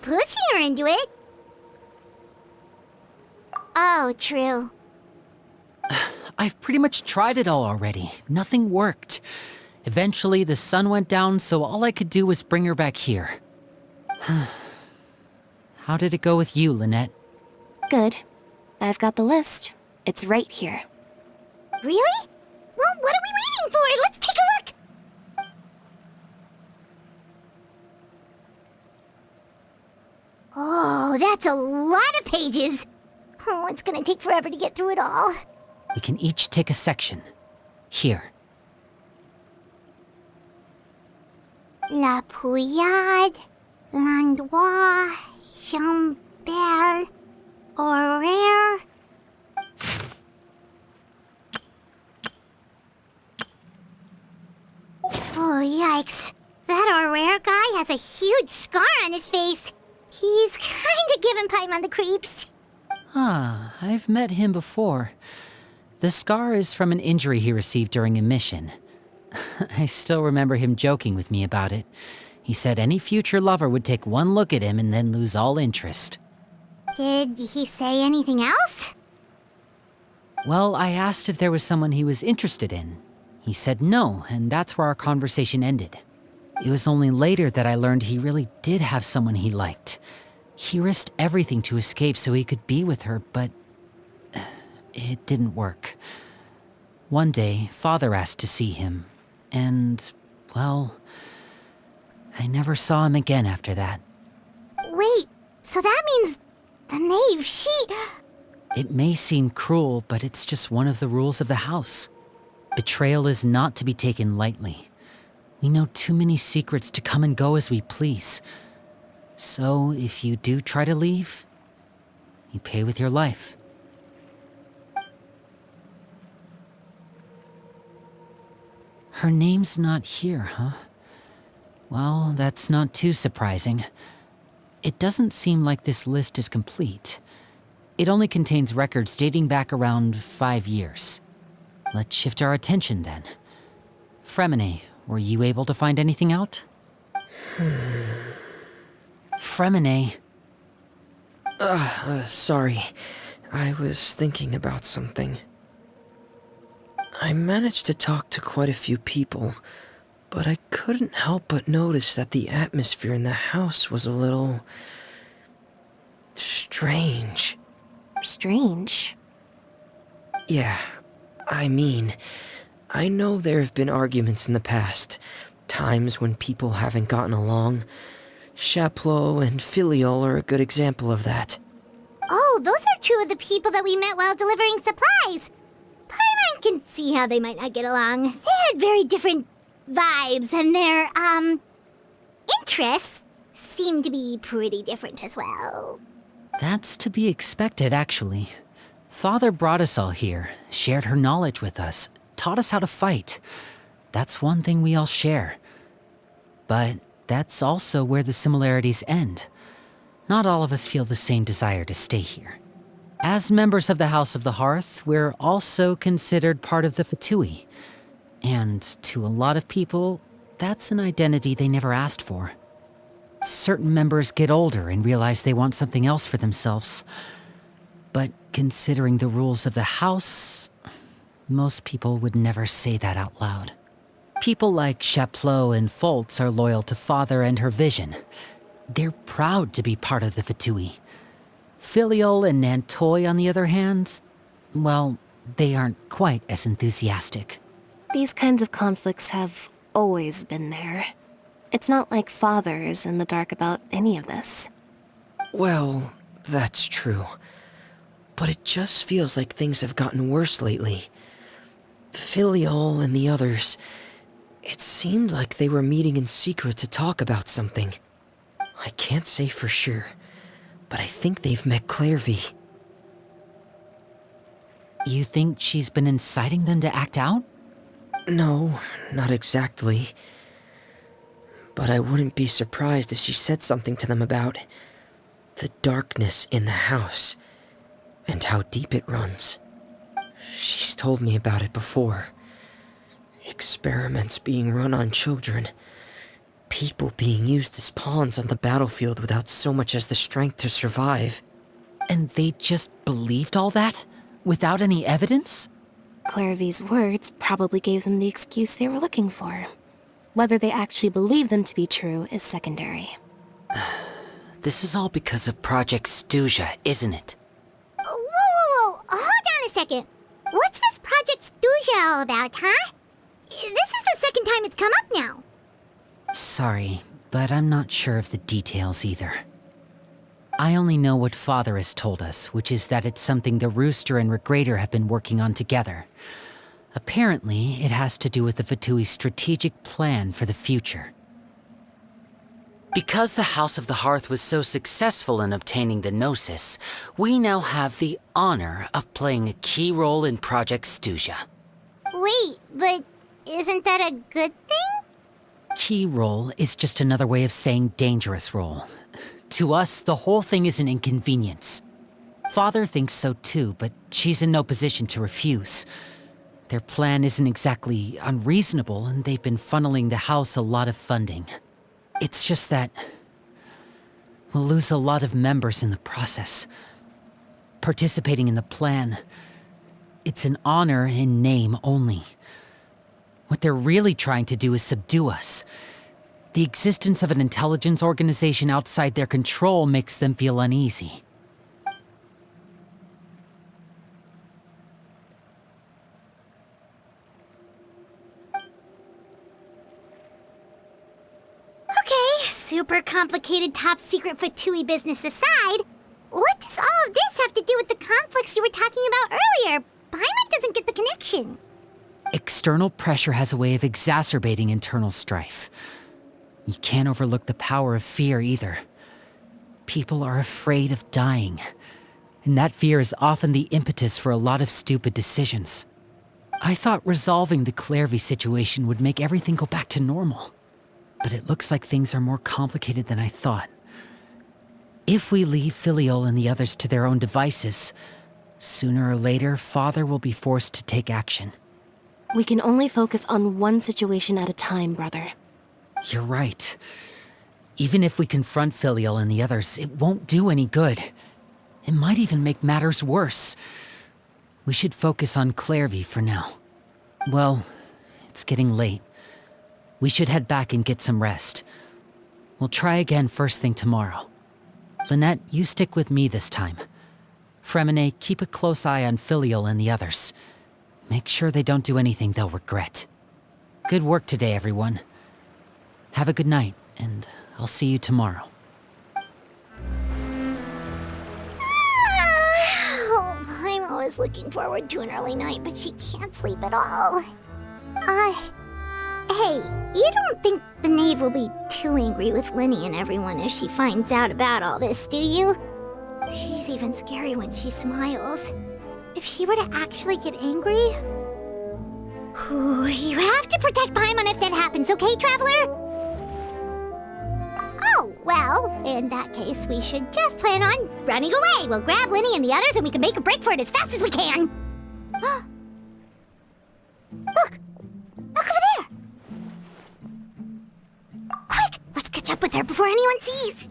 S2: pushing her into it. Oh, true.
S1: I've pretty much tried it all already. Nothing worked. Eventually, the sun went down, so all I could do was bring her back here. How did it go with you, Lynette?
S6: Good. I've got the list. It's right here.
S2: Really? Well, what are we waiting for? Let's take a look! Whoa, that's a lot of pages. Oh, it's gonna take forever to get through it all.
S1: We can each take a section. Here.
S2: La Pouillade, L'Endroit, Chambel, Horaire. Oh, yikes. That Horaire guy has a huge scar on his face. He's kinda giving Paimon the creeps.
S1: Ah, I've met him before. The scar is from an injury he received during a mission. I still remember him joking with me about it. He said any future lover would take one look at him and then lose all interest.
S2: Did he say anything else?
S1: Well, I asked if there was someone he was interested in. He said no, and that's where our conversation ended. It was only later that I learned he really did have someone he liked. He risked everything to escape so he could be with her, but it didn't work. One day, Father asked to see him, and, well, I never saw him again after that.
S2: Wait, so that means the knave, she...
S1: It may seem cruel, but it's just one of the rules of the house. Betrayal is not to be taken lightly. We know too many secrets to come and go as we please. So, if you do try to leave, you pay with your life. Her name's not here, huh? Well, that's not too surprising. It doesn't seem like this list is complete. It only contains records dating back around 5 years. Let's shift our attention then. Fremine, were you able to find anything out? Fremine.
S8: Sorry. I was thinking about something. I managed to talk to quite a few people, but I couldn't help but notice that the atmosphere in the house was a little... strange.
S6: Strange.
S8: Yeah, I mean, I know there have been arguments in the past, times when people haven't gotten along. Chaplot and Filiol are a good example of that.
S2: Oh, those are two of the people that we met while delivering supplies. Paimon can see how they might not get along. They had very different vibes, and their, interests seem to be pretty different as well.
S1: That's to be expected, actually. Father brought us all here, shared her knowledge with us, taught us how to fight. That's one thing we all share. But that's also where the similarities end. Not all of us feel the same desire to stay here. As members of the House of the Hearth, we're also considered part of the Fatui. And to a lot of people, that's an identity they never asked for. Certain members get older and realize they want something else for themselves. But considering the rules of the house, most people would never say that out loud. People like Chaplot and Foltz are loyal to Father and her vision. They're proud to be part of the Fatui. Filiol and Nantoy, on the other hand, well, they aren't quite as enthusiastic.
S6: These kinds of conflicts have always been there. It's not like Father is in the dark about any of this.
S8: Well, that's true. But it just feels like things have gotten worse lately. Filiol and the others, it seemed like they were meeting in secret to talk about something. I can't say for sure, but I think they've met Clairvy.
S1: You think she's been inciting them to act out?
S8: No, not exactly. But I wouldn't be surprised if she said something to them about the darkness in the house and how deep it runs. She's told me about it before. Experiments being run on children. People being used as pawns on the battlefield without so much as the strength to survive.
S1: And they just believed all that? Without any evidence?
S6: Clairvy's words probably gave them the excuse they were looking for. Whether they actually believe them to be true is secondary.
S1: This is all because of Project Stuja, isn't it?
S2: Whoa. Hold on a second. What's this Project Stuja all about, huh? This is the second time it's come up now.
S1: Sorry, but I'm not sure of the details either. I only know what Father has told us, which is that it's something the Rooster and Regrator have been working on together. Apparently, it has to do with the Fatui's strategic plan for the future. Because the House of the Hearth was so successful in obtaining the Gnosis, we now have the honor of playing a key role in Project Stuja.
S2: Wait, but isn't that a good thing?
S1: Key role is just another way of saying dangerous role. To us, the whole thing is an inconvenience. Father thinks so too, but she's in no position to refuse. Their plan isn't exactly unreasonable, and they've been funneling the house a lot of funding. It's just that we'll lose a lot of members in the process. Participating in the plan, it's an honor in name only. What they're really trying to do is subdue us. The existence of an intelligence organization outside their control makes them feel uneasy.
S2: Okay, super complicated top secret Fatui business aside, what does all of this have to do with the conflicts you were talking about earlier? Paimon doesn't get the connection.
S1: External pressure has a way of exacerbating internal strife. You can't overlook the power of fear either. People are afraid of dying, and that fear is often the impetus for a lot of stupid decisions. I thought resolving the Clairvy situation would make everything go back to normal, but it looks like things are more complicated than I thought. If we leave Filiol and the others to their own devices, sooner or later, Father will be forced to take action.
S6: We can only focus on one situation at a time, brother.
S1: You're right. Even if we confront Filial and the others, it won't do any good. It might even make matters worse. We should focus on Clairvy for now. Well, it's getting late. We should head back and get some rest. We'll try again first thing tomorrow. Lynette, you stick with me this time. Fremine, keep a close eye on Filial and the others. Make sure they don't do anything they'll regret. Good work today, everyone. Have a good night, and I'll see you tomorrow.
S2: Oh, I'm always looking forward to an early night, but she can't sleep at all. Hey, you don't think the knave will be too angry with Linny and everyone if she finds out about all this, do you? She's even scary when she smiles. If she were to actually get angry... Ooh, you have to protect Paimon if that happens, okay, Traveler? Oh, well, in that case, we should just plan on running away. We'll grab Linny and the others and we can make a break for it as fast as we can. Look! Look over there! Quick! Let's catch up with her before anyone sees!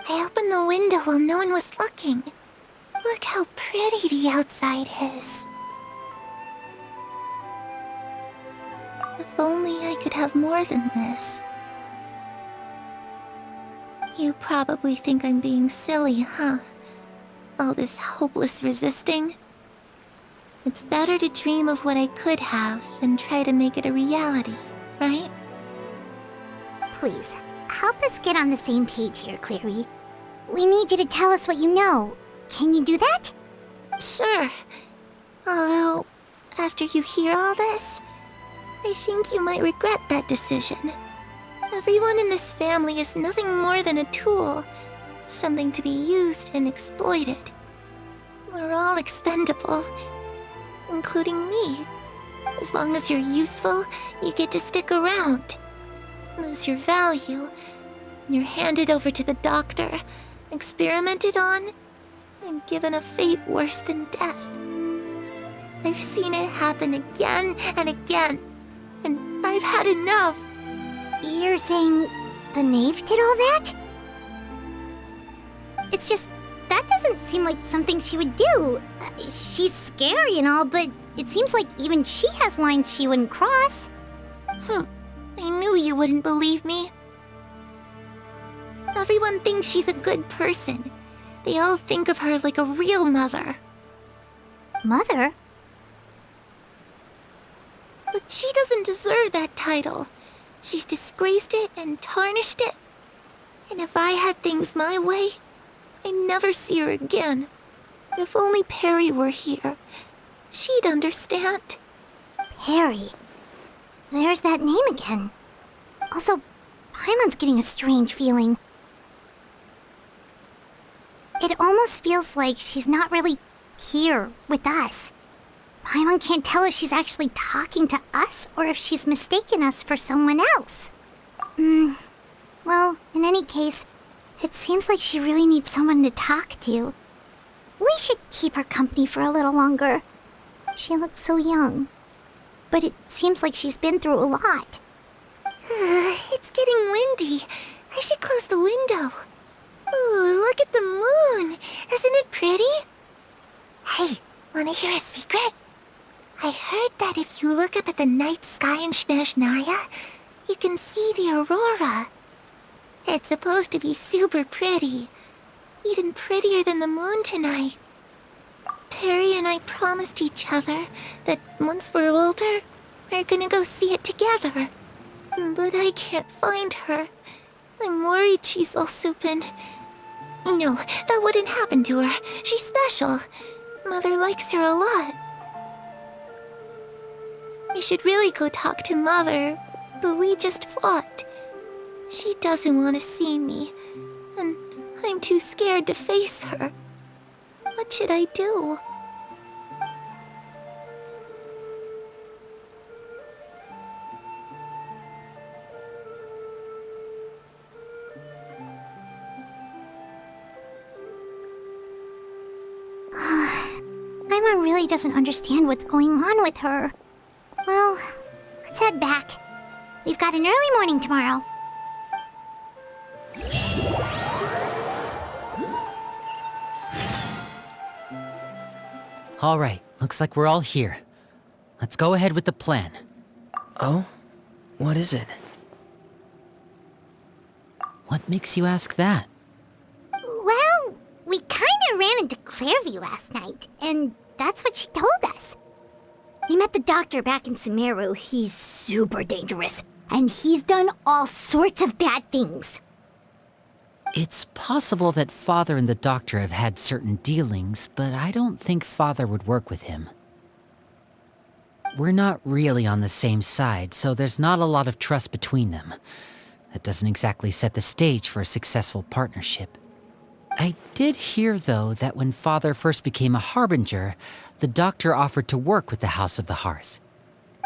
S9: I opened the window while no one was looking. Look how pretty the outside is. If only I could have more than this. You probably think I'm being silly, huh? All this hopeless resisting. It's better to dream of what I could have than try to make it a reality, right?
S2: Please, help us get on the same page here, Clary. We need you to tell us what you know. Can you do that?
S9: Sure. Although, after you hear all this, I think you might regret that decision. Everyone in this family is nothing more than a tool, something to be used and exploited. We're all expendable, including me. As long as you're useful, you get to stick around. Lose your value, and you're handed over to the doctor, experimented on, and given a fate worse than death. I've seen it happen again and again, and I've had enough.
S2: You're saying the knave did all that? It's just, that doesn't seem like something she would do. She's scary and all, but it seems like even she has lines she wouldn't cross.
S9: I knew you wouldn't believe me. Everyone thinks she's a good person. They all think of her like a real mother.
S2: Mother?
S9: But she doesn't deserve that title. She's disgraced it and tarnished it. And if I had things my way, I'd never see her again. If only Perry were here, she'd understand.
S2: Perry. There's that name again. Also, Paimon's getting a strange feeling. It almost feels like she's not really here with us. Paimon can't tell if she's actually talking to us or if she's mistaken us for someone else. Well, in any case, it seems like she really needs someone to talk to. We should keep her company for a little longer. She looks so young. But it seems like she's been through a lot.
S9: It's getting windy. I should close the window. Ooh, look at the moon. Isn't it pretty? Hey, wanna hear a secret? I heard that if you look up at the night sky in Snezhnaya, you can see the aurora. It's supposed to be super pretty. Even prettier than the moon tonight. Perry and I promised each other that once we're older, we're gonna go see it together. But I can't find her. I'm worried she's also been... No, that wouldn't happen to her. She's special. Mother likes her a lot. I should really go talk to Mother, but we just fought. She doesn't want to see me, and I'm too scared to face her. What should I do?
S2: Paimon really doesn't understand what's going on with her. Well, let's head back. We've got an early morning tomorrow.
S1: All right, looks like we're all here. Let's go ahead with the plan.
S8: Oh? What is it?
S1: What makes you ask that?
S2: Well, we kinda ran into Clairview last night, and that's what she told us. We met the doctor back in Sumeru. He's super dangerous, and he's done all sorts of bad things.
S1: It's possible that Father and the Doctor have had certain dealings, but I don't think Father would work with him. We're not really on the same side, so there's not a lot of trust between them. That doesn't exactly set the stage for a successful partnership. I did hear, though, that when Father first became a Harbinger, the Doctor offered to work with the House of the Hearth.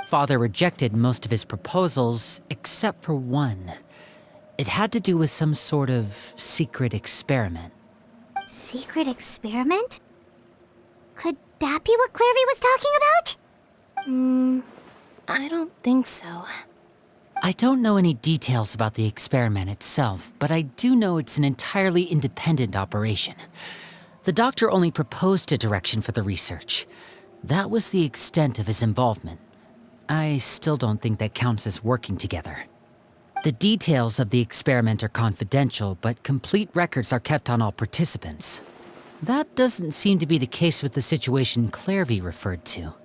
S1: Father rejected most of his proposals, except for one. It had to do with some sort of secret experiment.
S2: Secret experiment? Could that be what Clairview was talking about?
S6: I don't think so.
S1: I don't know any details about the experiment itself, but I do know it's an entirely independent operation. The Doctor only proposed a direction for the research. That was the extent of his involvement. I still don't think that counts as working together. The details of the experiment are confidential, but complete records are kept on all participants. That doesn't seem to be the case with the situation Clairview referred to.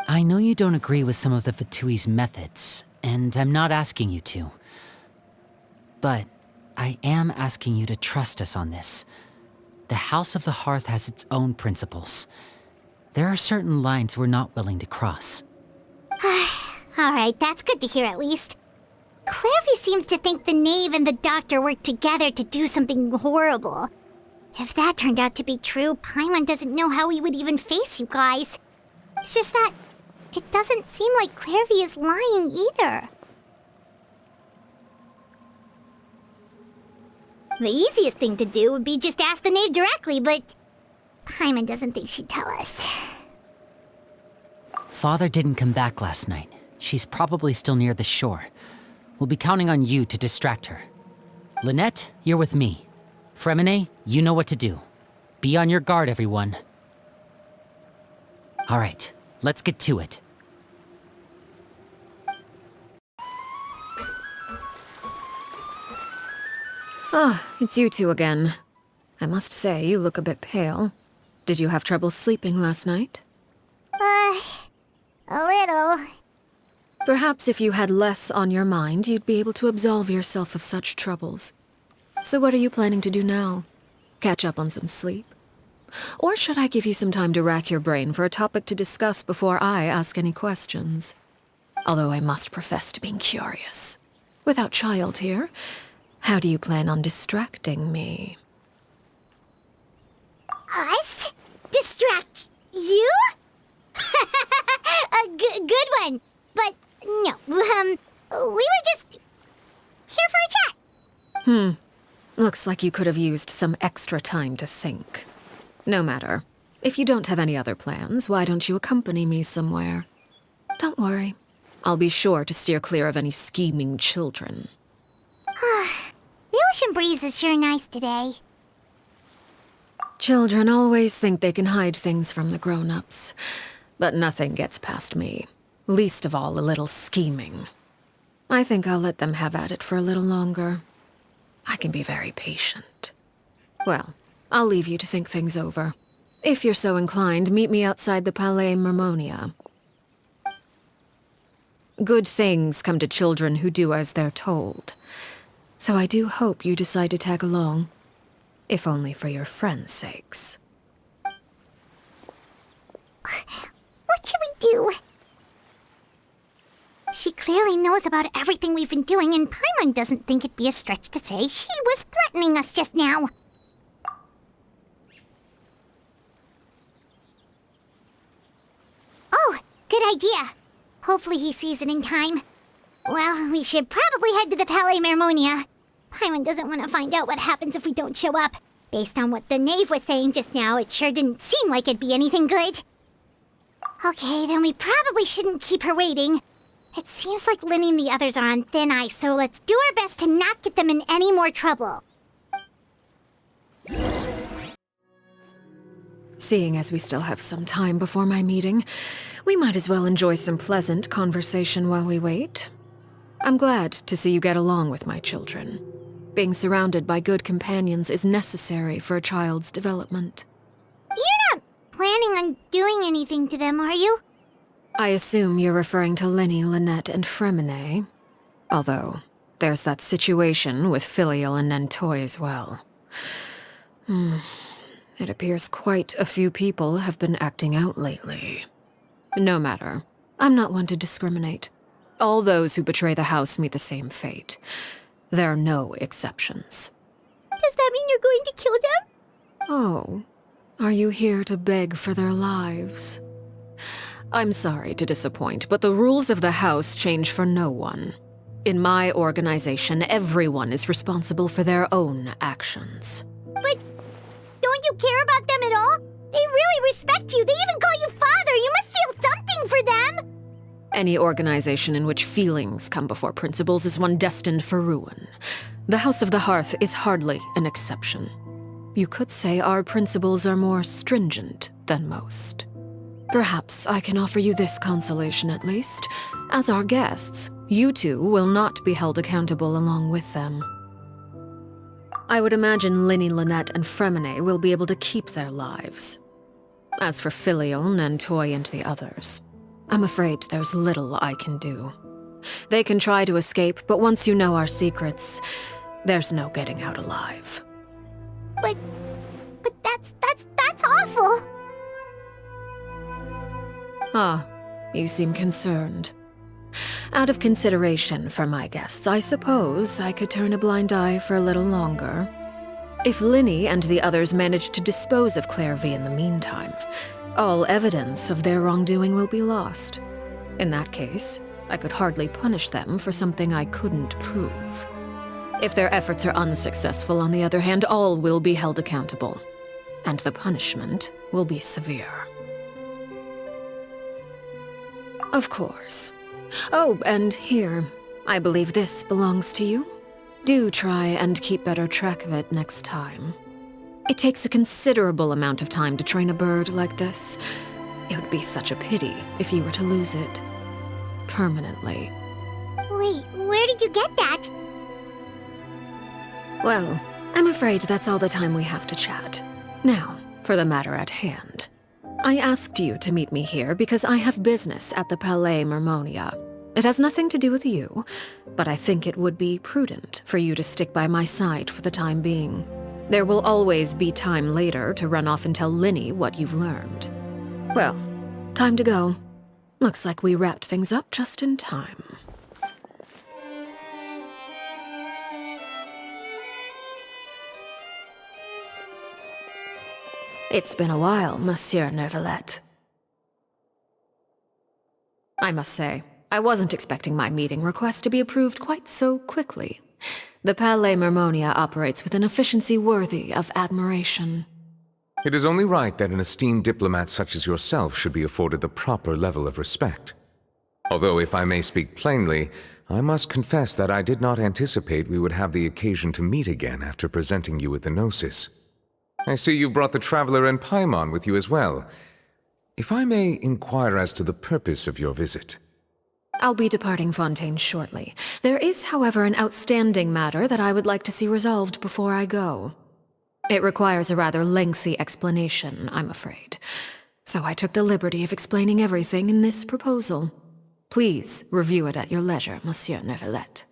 S1: I know you don't agree with some of the Fatui's methods, and I'm not asking you to. But I am asking you to trust us on this. The House of the Hearth has its own principles. There are certain lines we're not willing to cross.
S2: Alright, that's good to hear at least. Clairview seems to think the Knave and the Doctor worked together to do something horrible. If that turned out to be true, Paimon doesn't know how he would even face you guys. It's just that it doesn't seem like Clairview is lying either. The easiest thing to do would be just ask the Knave directly, but Paimon doesn't think she'd tell us.
S1: Father didn't come back last night. She's probably still near the shore. We'll be counting on you to distract her. Lynette, you're with me. Fremine, you know what to do. Be on your guard, everyone. All right, let's get to it.
S3: Ah, it's you two again. I must say, you look a bit pale. Did you have trouble sleeping last night?
S2: A little.
S3: Perhaps if you had less on your mind, you'd be able to absolve yourself of such troubles. So what are you planning to do now? Catch up on some sleep? Or should I give you some time to rack your brain for a topic to discuss before I ask any questions? Although I must profess to being curious. Without child here, how do you plan on distracting me?
S2: Us? Distract you? A good one. But no, we were just here for a chat.
S3: Looks like you could have used some extra time to think. No matter. If you don't have any other plans, why don't you accompany me somewhere? Don't worry. I'll be sure to steer clear of any scheming children.
S2: The ocean breeze is sure nice today.
S3: Children always think they can hide things from the grown-ups. But nothing gets past me. Least of all, a little scheming. I think I'll let them have at it for a little longer. I can be very patient. Well, I'll leave you to think things over. If you're so inclined, meet me outside the Palais Mermonia. Good things come to children who do as they're told. So I do hope you decide to tag along. If only for your friends' sakes.
S2: What should we do? She clearly knows about everything we've been doing, and Paimon doesn't think it'd be a stretch to say she was threatening us just now. Oh, good idea. Hopefully he sees it in time. Well, we should probably head to the Palais Mermonia. Paimon doesn't want to find out what happens if we don't show up. Based on what the knave was saying just now, it sure didn't seem like it'd be anything good. Okay, then we probably shouldn't keep her waiting. It seems like Linny and the others are on thin ice, so let's do our best to not get them in any more trouble.
S3: Seeing as we still have some time before my meeting, we might as well enjoy some pleasant conversation while we wait. I'm glad to see you get along with my children. Being surrounded by good companions is necessary for a child's development.
S2: You're not planning on doing anything to them, are you?
S3: I assume you're referring to Linny, Lynette, and Fremine. Although, there's that situation with Filial and Nentoy as well. It appears quite a few people have been acting out lately. No matter. I'm not one to discriminate. All those who betray the house meet the same fate. There are no exceptions.
S2: Does that mean you're going to kill them?
S3: Oh, are you here to beg for their lives? I'm sorry to disappoint, but the rules of the house change for no one. In my organization, everyone is responsible for their own actions.
S2: But don't you care about them at all? They really respect you. They even call you father. You must feel something for them.
S3: Any organization in which feelings come before principles is one destined for ruin. The House of the Hearth is hardly an exception. You could say our principles are more stringent than most. Perhaps I can offer you this consolation at least. As our guests, you two will not be held accountable along with them. I would imagine Linny, Lynette, and Fremine will be able to keep their lives. As for Filial, Nentoy, and the others, I'm afraid there's little I can do. They can try to escape, but once you know our secrets, there's no getting out alive.
S2: But that's awful.
S3: Ah, you seem concerned. Out of consideration for my guests, I suppose I could turn a blind eye for a little longer. If Linny and the others manage to dispose of Clairvy in the meantime, all evidence of their wrongdoing will be lost. In that case, I could hardly punish them for something I couldn't prove. If their efforts are unsuccessful, on the other hand, all will be held accountable, and the punishment will be severe. Of course. Oh, and here, I believe this belongs to you. Do try and keep better track of it next time. It takes a considerable amount of time to train a bird like this. It would be such a pity if you were to lose it. Permanently.
S2: Wait, where did you get that?
S3: Well, I'm afraid that's all the time we have to chat. Now, for the matter at hand. I asked you to meet me here because I have business at the Palais Mermonia. It has nothing to do with you, but I think it would be prudent for you to stick by my side for the time being. There will always be time later to run off and tell Linny what you've learned. Well, time to go. Looks like we wrapped things up just in time. It's been a while, Monsieur Neuvillette. I must say, I wasn't expecting my meeting request to be approved quite so quickly. The Palais Mermonia operates with an efficiency worthy of admiration.
S11: It is only right that an esteemed diplomat such as yourself should be afforded the proper level of respect. Although, if I may speak plainly, I must confess that I did not anticipate we would have the occasion to meet again after presenting you with the Gnosis. I see you brought the Traveler and Paimon with you as well. If I may inquire as to the purpose of your visit.
S3: I'll be departing Fontaine shortly. There is, however, an outstanding matter that I would like to see resolved before I go. It requires a rather lengthy explanation, I'm afraid. So I took the liberty of explaining everything in this proposal. Please review it at your leisure, Monsieur Neuvillette.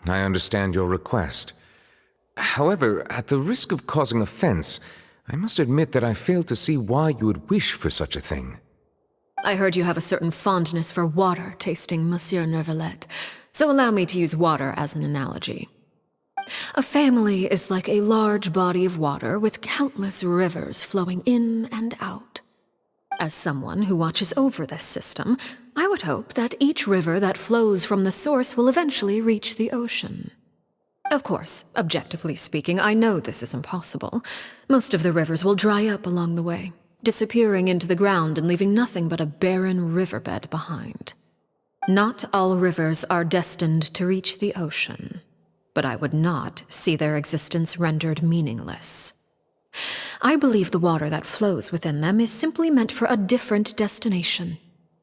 S11: I understand your request. However, at the risk of causing offense, I must admit that I fail to see why you would wish for such a thing.
S3: I heard you have a certain fondness for water tasting, Monsieur Neuvillette, so allow me to use water as an analogy. A family is like a large body of water with countless rivers flowing in and out. As someone who watches over this system, I would hope that each river that flows from the source will eventually reach the ocean. Of course, objectively speaking, I know this is impossible. Most of the rivers will dry up along the way, disappearing into the ground and leaving nothing but a barren riverbed behind. Not all rivers are destined to reach the ocean, but I would not see their existence rendered meaningless. I believe the water that flows within them is simply meant for a different destination,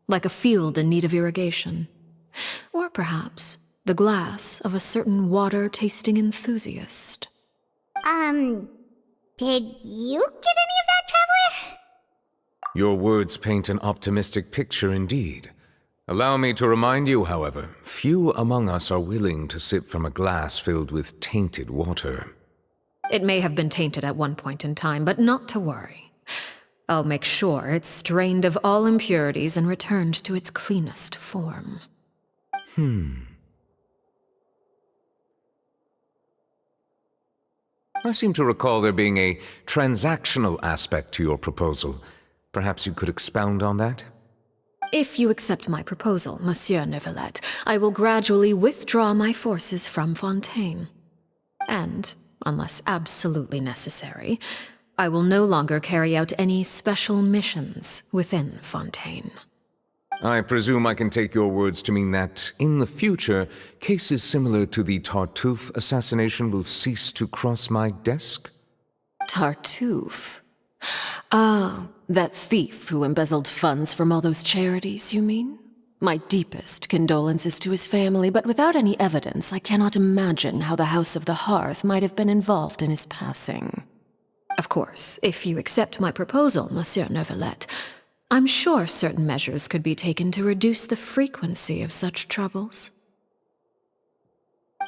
S3: like a field in need of irrigation. Or perhaps the glass of a certain water-tasting enthusiast.
S2: Did you get any of that, Traveler?
S11: Your words paint an optimistic picture indeed. Allow me to remind you, however, few among us are willing to sip from a glass filled with tainted water.
S3: It may have been tainted at one point in time, but not to worry. I'll make sure it's strained of all impurities and returned to its cleanest form.
S11: I seem to recall there being a transactional aspect to your proposal. Perhaps you could expound on that?
S3: If you accept my proposal, Monsieur Neuvillette, I will gradually withdraw my forces from Fontaine. And, unless absolutely necessary, I will no longer carry out any special missions within Fontaine.
S11: I presume I can take your words to mean that, in the future, cases similar to the Tartuffe assassination will cease to cross my desk?
S3: Tartuffe? Ah, that thief who embezzled funds from all those charities, you mean? My deepest condolences to his family, but without any evidence, I cannot imagine how the House of the Hearth might have been involved in his passing. Of course, if you accept my proposal, Monsieur Neuvillette, I'm sure certain measures could be taken to reduce the frequency of such troubles.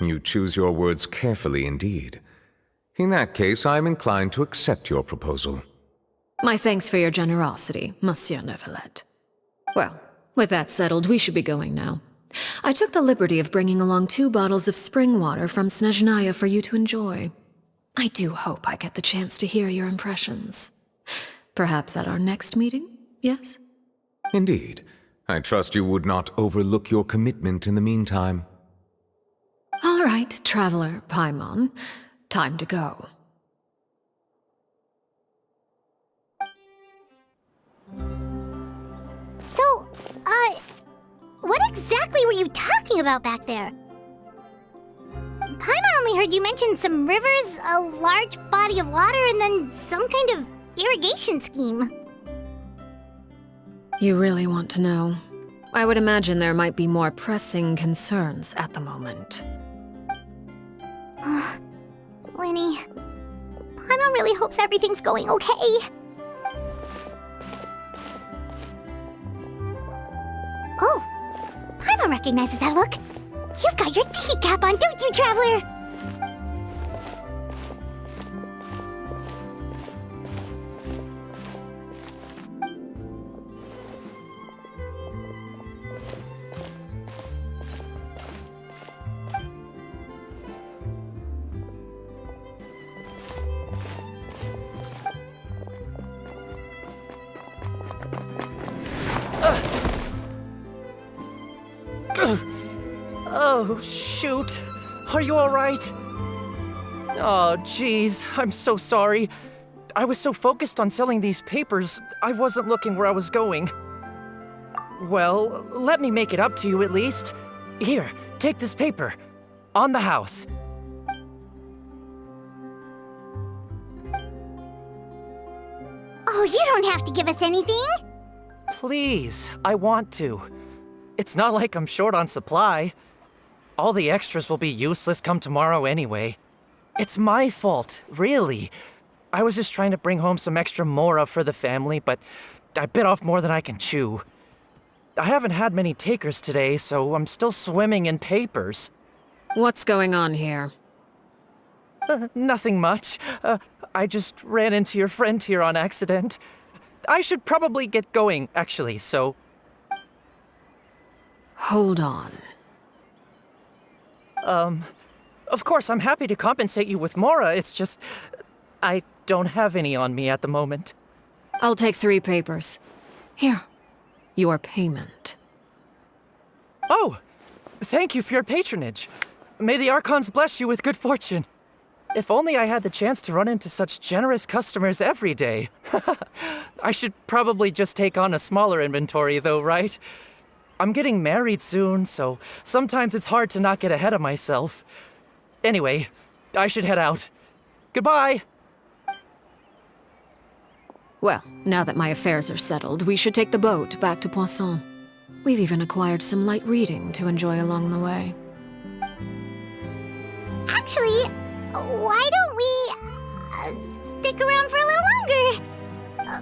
S11: You choose your words carefully indeed. In that case, I am inclined to accept your proposal.
S3: My thanks for your generosity, Monsieur Neuvillette. Well, with that settled, we should be going now. I took the liberty of bringing along 2 bottles of spring water from Snezhnaya for you to enjoy. I do hope I get the chance to hear your impressions. Perhaps at our next meeting, yes?
S11: Indeed. I trust you would not overlook your commitment in the meantime.
S3: All All right, Traveler Paimon. Time to go.
S2: So, what exactly were you talking about back there? Paimon only heard you mention some rivers, a large body of water, and then some kind of irrigation scheme.
S3: You really want to know? I would imagine there might be more pressing concerns at the moment.
S2: Winnie, Paimon really hopes everything's going okay. Oh, Paimon recognizes that look. You've got your thinking cap on, don't you, Traveler?
S4: Oh, shoot. Are you alright? Oh, jeez. I'm so sorry. I was so focused on selling these papers, I wasn't looking where I was going. Well, let me make it up to you at least. Here, take this paper. On the house.
S2: Oh, you don't have to give us anything.
S4: Please, I want to. It's not like I'm short on supply. All the extras will be useless come tomorrow anyway. It's my fault, really. I was just trying to bring home some extra mora for the family, but I bit off more than I can chew. I haven't had many takers today, so I'm still swimming in papers.
S3: What's going on here?
S4: Nothing much. I just ran into your friend here on accident. I should probably get going, actually, so...
S3: Hold on.
S4: Of course, I'm happy to compensate you with mora, it's just... I don't have any on me at the moment.
S3: I'll take 3 papers. Here. Your payment.
S4: Oh! Thank you for your patronage. May the Archons bless you with good fortune. If only I had the chance to run into such generous customers every day. I should probably just take on a smaller inventory though, right? I'm getting married soon, so sometimes it's hard to not get ahead of myself. Anyway, I should head out. Goodbye!
S3: Well, now that my affairs are settled, we should take the boat back to Poisson. We've even acquired some light reading to enjoy along the way.
S2: Actually, why don't we stick around for a little longer?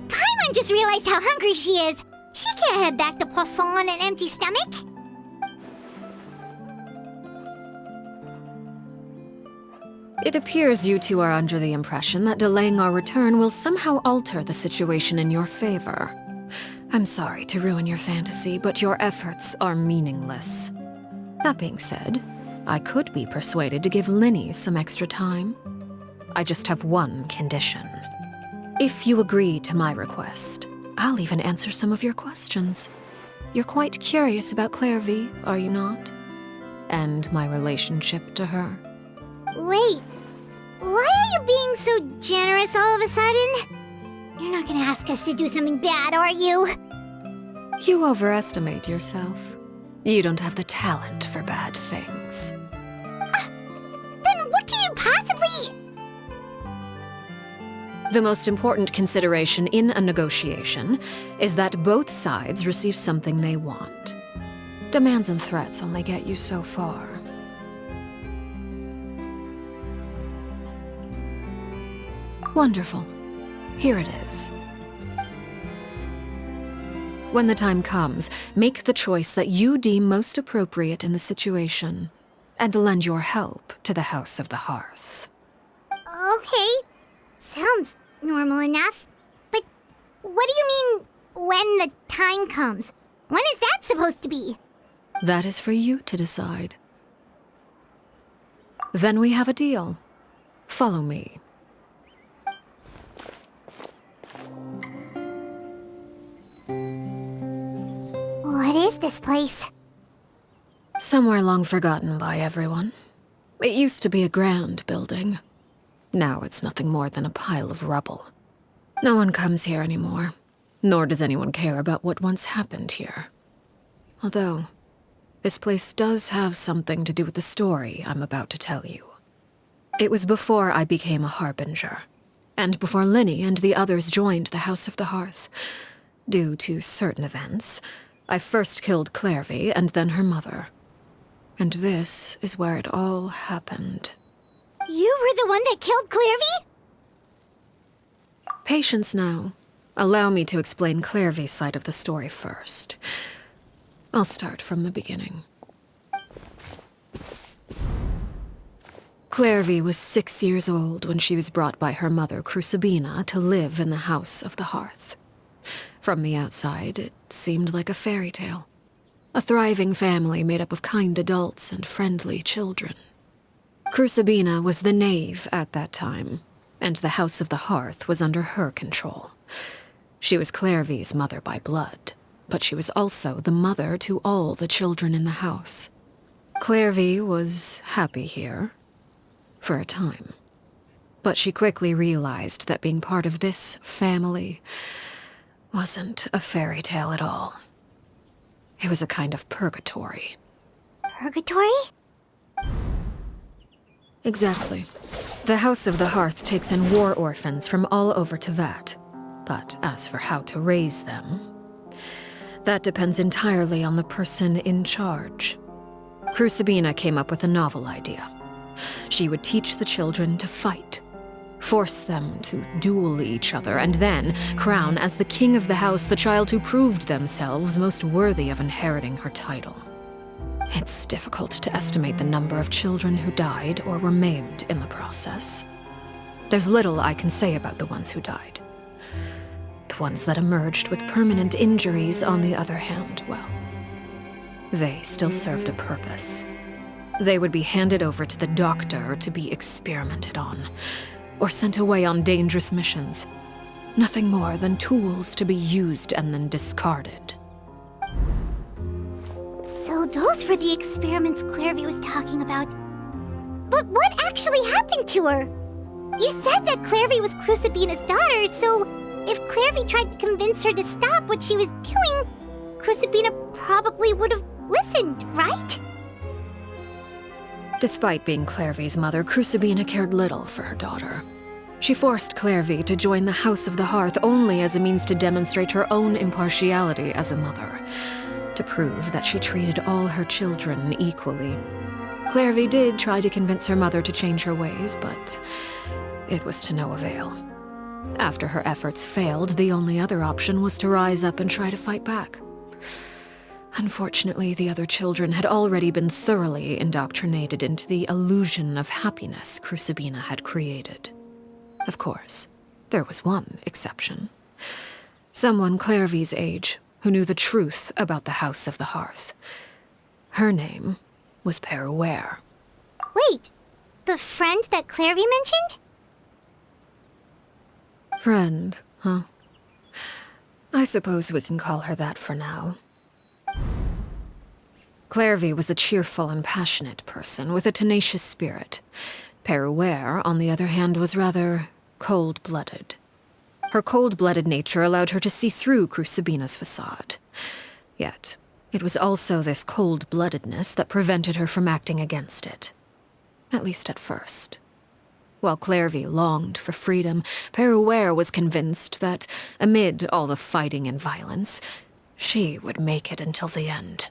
S2: Paimon just realized how hungry she is. She can't head back to Poisson on an empty stomach.
S3: It appears you two are under the impression that delaying our return will somehow alter the situation in your favor. I'm sorry to ruin your fantasy, but your efforts are meaningless. That being said, I could be persuaded to give Linny some extra time. I just have one condition. If you agree to my request, I'll even answer some of your questions. You're quite curious about Clairvy, are you not? And my relationship to her.
S2: Wait, why are you being so generous all of a sudden? You're not gonna ask us to do something bad, are you?
S3: You overestimate yourself. You don't have the talent for bad things.
S2: Then what can you possibly...
S3: The most important consideration in a negotiation is that both sides receive something they want. Demands and threats only get you so far. Wonderful. Here it is. When the time comes, make the choice that you deem most appropriate in the situation, and lend your help to the House of the Hearth.
S2: Okay, sounds normal enough. But what do you mean, when the time comes? When is that supposed to be?
S3: That is for you to decide. Then we have a deal. Follow me.
S2: What is this place?
S3: Somewhere long forgotten by everyone. It used to be a grand building. Now it's nothing more than a pile of rubble. No one comes here anymore, nor does anyone care about what once happened here. Although, this place does have something to do with the story I'm about to tell you. It was before I became a Harbinger, and before Linny and the others joined the House of the Hearth. Due to certain events, I first killed Clairvy and then her mother. And this is where it all happened.
S2: You were the one that killed Clairvy?
S3: Patience now. Allow me to explain Clairvy's side of the story first. I'll start from the beginning. Clairvy was 6 years old when she was brought by her mother, Crucibina, to live in the House of the Hearth. From the outside, it seemed like a fairy tale. A thriving family made up of kind adults and friendly children. Crucibina was the knave at that time, and the House of the Hearth was under her control. She was Clairvy's mother by blood, but she was also the mother to all the children in the house. Clairvy was happy here, for a time. But she quickly realized that being part of this family wasn't a fairy tale at all. It was a kind of purgatory.
S2: Purgatory?
S3: Exactly. The House of the Hearth takes in war orphans from all over Teyvat. But as for how to raise them, that depends entirely on the person in charge. Crucibina came up with a novel idea. She would teach the children to fight, force them to duel each other, and then crown as the king of the house the child who proved themselves most worthy of inheriting her title. It's difficult to estimate the number of children who died or were maimed in the process. There's little I can say about the ones who died. The ones that emerged with permanent injuries, on the other hand, well, they still served a purpose. They would be handed over to the doctor to be experimented on, or sent away on dangerous missions. Nothing more than tools to be used and then discarded.
S2: So those were the experiments Clairvy was talking about. But what actually happened to her? You said that Clairvy was Crucibina's daughter, so if Clairvy tried to convince her to stop what she was doing, Crucibina probably would have listened, right?
S3: Despite being Clairvy's mother, Crucibina cared little for her daughter. She forced Clairvy to join the House of the Hearth only as a means to demonstrate her own impartiality as a mother, to prove that she treated all her children equally. Clairvy did try to convince her mother to change her ways, but it was to no avail. After her efforts failed, the only other option was to rise up and try to fight back. Unfortunately, the other children had already been thoroughly indoctrinated into the illusion of happiness Crucibina had created. Of course, there was one exception. Someone Clairvy's age who knew the truth about the House of the Hearth. Her name was Peruere.
S2: Wait, the friend that Clairvy mentioned?
S3: Friend, huh? I suppose we can call her that for now. Clairvy was a cheerful and passionate person with a tenacious spirit. Peruere, on the other hand, was rather cold-blooded. Her cold-blooded nature allowed her to see through Crucibina's facade. Yet, it was also this cold-bloodedness that prevented her from acting against it. At least at first. While Clairvy longed for freedom, Peruere was convinced that, amid all the fighting and violence, she would make it until the end.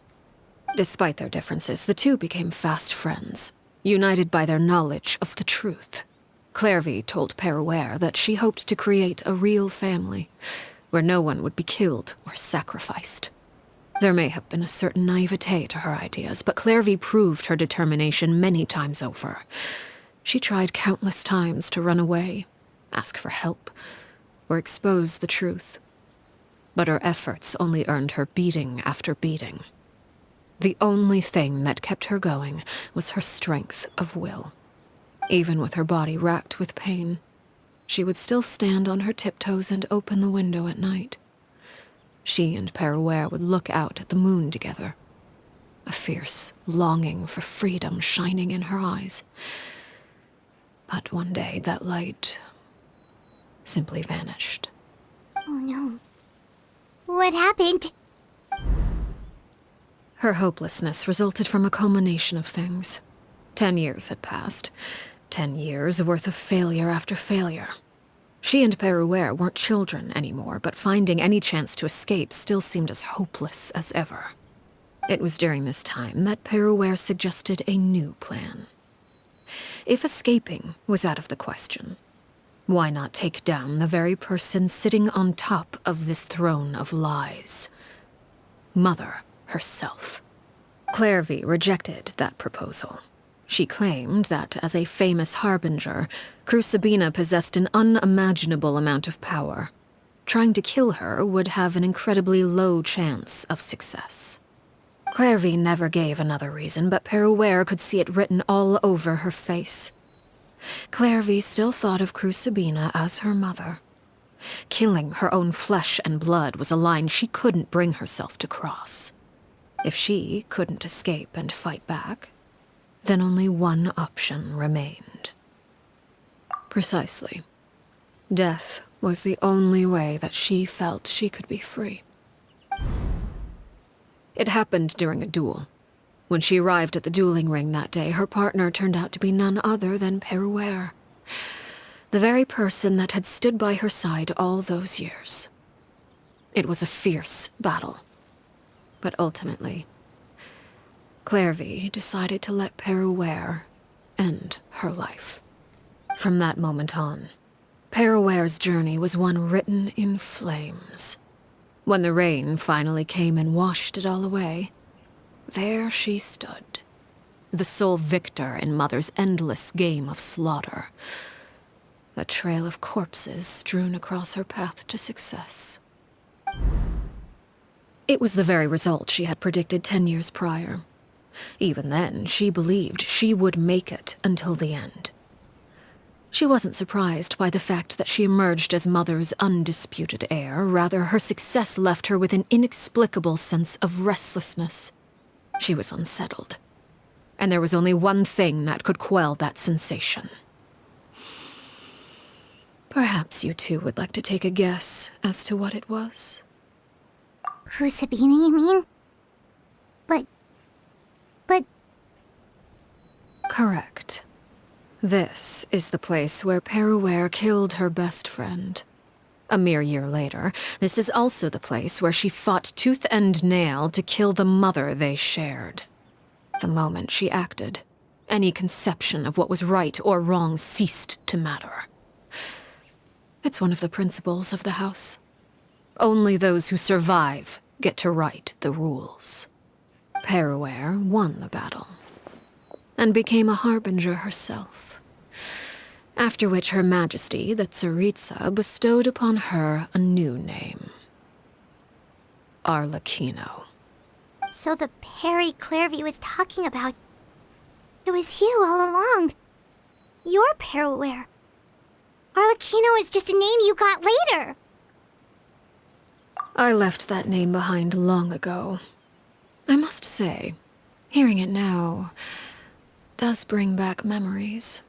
S3: Despite their differences, the two became fast friends, united by their knowledge of the truth. Clairvy told Peruere that she hoped to create a real family, where no one would be killed or sacrificed. There may have been a certain naivete to her ideas, but Clairvy proved her determination many times over. She tried countless times to run away, ask for help, or expose the truth. But her efforts only earned her beating after beating. The only thing that kept her going was her strength of will. Even with her body racked with pain, she would still stand on her tiptoes and open the window at night. She and Peruere would look out at the moon together, a fierce longing for freedom shining in her eyes. But one day, that light simply vanished.
S2: Oh no. What happened?
S3: Her hopelessness resulted from a culmination of things. 10 years had passed. 10 years worth of failure after failure. She and Perouer weren't children anymore, but finding any chance to escape still seemed as hopeless as ever. It was during this time that Perouer suggested a new plan. If escaping was out of the question, why not take down the very person sitting on top of this throne of lies? Mother herself. Clairvy rejected that proposal. She claimed that, as a famous harbinger, Crucibina possessed an unimaginable amount of power. Trying to kill her would have an incredibly low chance of success. Clairvy never gave another reason, but Perouer could see it written all over her face. Clairvy still thought of Crucibina as her mother. Killing her own flesh and blood was a line she couldn't bring herself to cross. If she couldn't escape and fight back, then only one option remained. Precisely. Death was the only way that she felt she could be free. It happened during a duel. When she arrived at the dueling ring that day, her partner turned out to be none other than Perouer, the very person that had stood by her side all those years. It was a fierce battle. But ultimately, Clairvy decided to let Perouer end her life. From that moment on, Perouer's journey was one written in flames. When the rain finally came and washed it all away, there she stood, the sole victor in Mother's endless game of slaughter, a trail of corpses strewn across her path to success. It was the very result she had predicted 10 years prior. Even then, she believed she would make it until the end. She wasn't surprised by the fact that she emerged as Mother's undisputed heir. Rather, her success left her with an inexplicable sense of restlessness. She was unsettled, and there was only one thing that could quell that sensation. Perhaps you two would like to take a guess as to what it was?
S2: Crucibina, you mean? But...
S3: Correct. This is the place where Perouer killed her best friend. A mere year later, this is also the place where she fought tooth and nail to kill the mother they shared. The moment she acted, any conception of what was right or wrong ceased to matter. It's one of the principles of the house. Only those who survive get to write the rules. Perouer won the battle, and became a harbinger herself. After which Her Majesty, the Tsaritsa, bestowed upon her a new name. Arlecchino.
S2: So the Perry Clairvy was talking about... It was you all along. You're Perouer. Arlecchino is just a name you got later.
S3: I left that name behind long ago. I must say, hearing it now does bring back memories.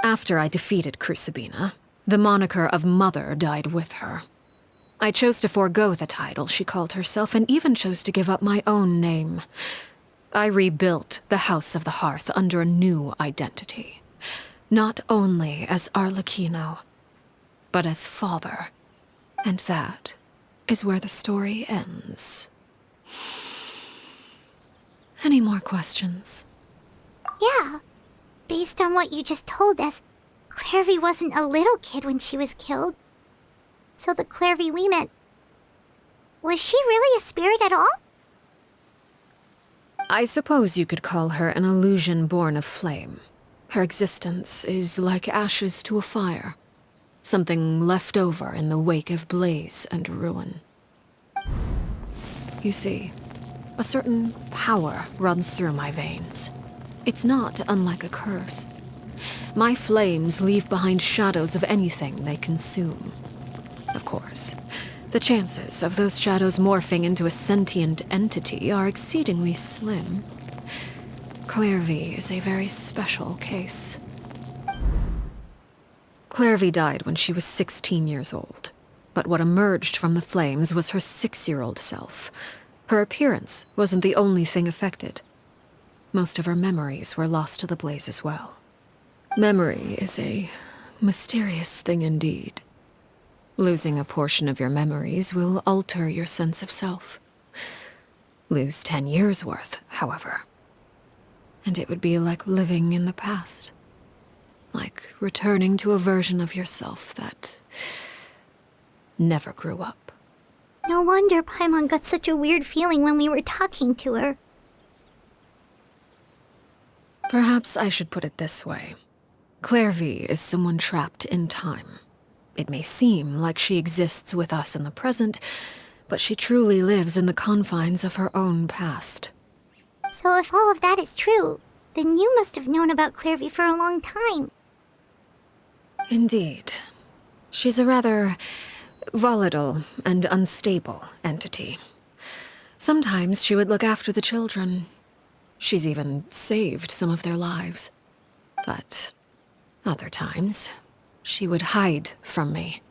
S3: After I defeated Crucibina, the moniker of Mother died with her. I chose to forego the title she called herself, and even chose to give up my own name. I rebuilt the House of the Hearth under a new identity. Not only as Arlecchino, but as father. And that is where the story ends. Any more questions?
S2: Yeah. Based on what you just told us, Clairvy wasn't a little kid when she was killed. So the Clairvy we met... Was she really a spirit at all?
S3: I suppose you could call her an illusion born of flame. Her existence is like ashes to a fire. Something left over in the wake of blaze and ruin. You see, a certain power runs through my veins. It's not unlike a curse. My flames leave behind shadows of anything they consume. Of course, The chances of those shadows morphing into a sentient entity are exceedingly slim. Clairvy is a very special case. Clairvy died when she was 16 years old, but what emerged from the flames was her 6-year-old self. Her appearance wasn't the only thing affected. Most of her memories were lost to the blaze as well. Memory is a mysterious thing indeed. Losing a portion of your memories will alter your sense of self. Lose 10 years' worth, however, and it would be like living in the past. Like returning to a version of yourself that never grew up.
S2: No wonder Paimon got such a weird feeling when we were talking to her.
S3: Perhaps I should put it this way. Clairvy is someone trapped in time. It may seem like she exists with us in the present, but she truly lives in the confines of her own past.
S2: So if all of that is true, then you must have known about Clairvy for a long time.
S3: Indeed. She's a rather volatile and unstable entity. Sometimes she would look after the children. She's even saved some of their lives. But other times, she would hide from me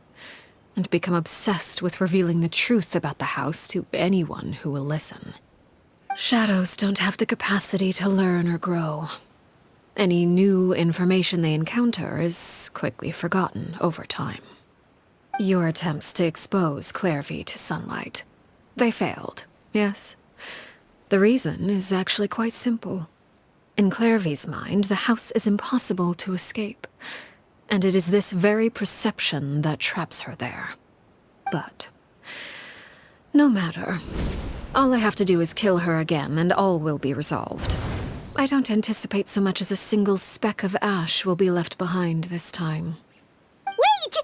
S3: and become obsessed with revealing the truth about the house to anyone who will listen. Shadows don't have the capacity to learn or grow. Any new information they encounter is quickly forgotten over time. Your attempts to expose Clairvy to sunlight, they failed, yes? The reason is actually quite simple. In Clairvy's mind, the house is impossible to escape, and it is this very perception that traps her there. But no matter. All I have to do is kill her again, and all will be resolved. I don't anticipate so much as a single speck of ash will be left behind this time.
S2: Wait!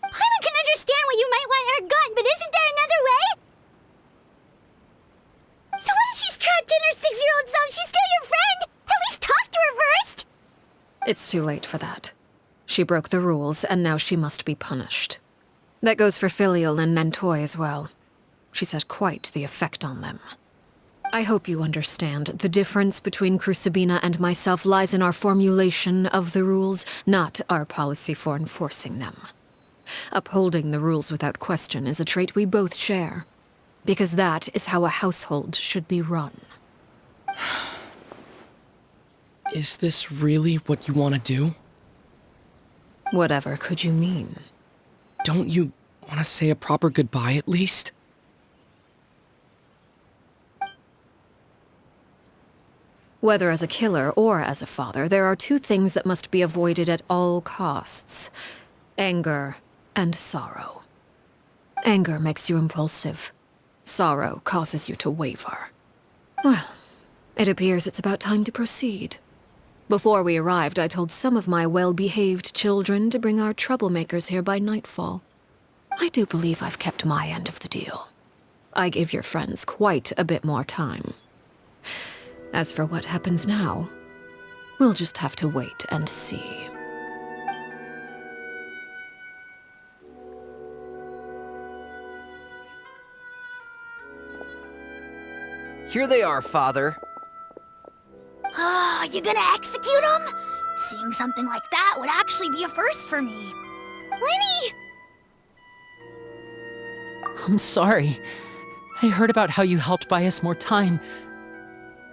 S2: Paimon can understand why you might want her gone, but isn't there another way? So what if she's trapped in her 6-year-old self? She's still your friend! At least talk to her first!
S3: It's too late for that. She broke the rules, and now she must be punished. That goes for Filial and Nantoy as well. She's had quite the effect on them. I hope you understand. The difference between Crucibina and myself lies in our formulation of the rules, not our policy for enforcing them. Upholding the rules without question is a trait we both share, because that is how a household should be run.
S10: Is this really what you want to do?
S3: Whatever could you mean?
S10: Don't you want to say a proper goodbye at least?
S3: Whether as a killer or as a father, there are two things that must be avoided at all costs: anger and sorrow. Anger makes you impulsive. Sorrow causes you to waver. Well, it appears it's about time to proceed. Before we arrived, I told some of my well-behaved children to bring our troublemakers here by nightfall. I do believe I've kept my end of the deal. I gave your friends quite a bit more time. As for what happens now, we'll just have to wait and see.
S4: Here they are, Father.
S5: Ah, you gonna execute him? Seeing something like that would actually be a first for me.
S2: Lenny!
S1: I'm sorry. I heard about how you helped buy us more time,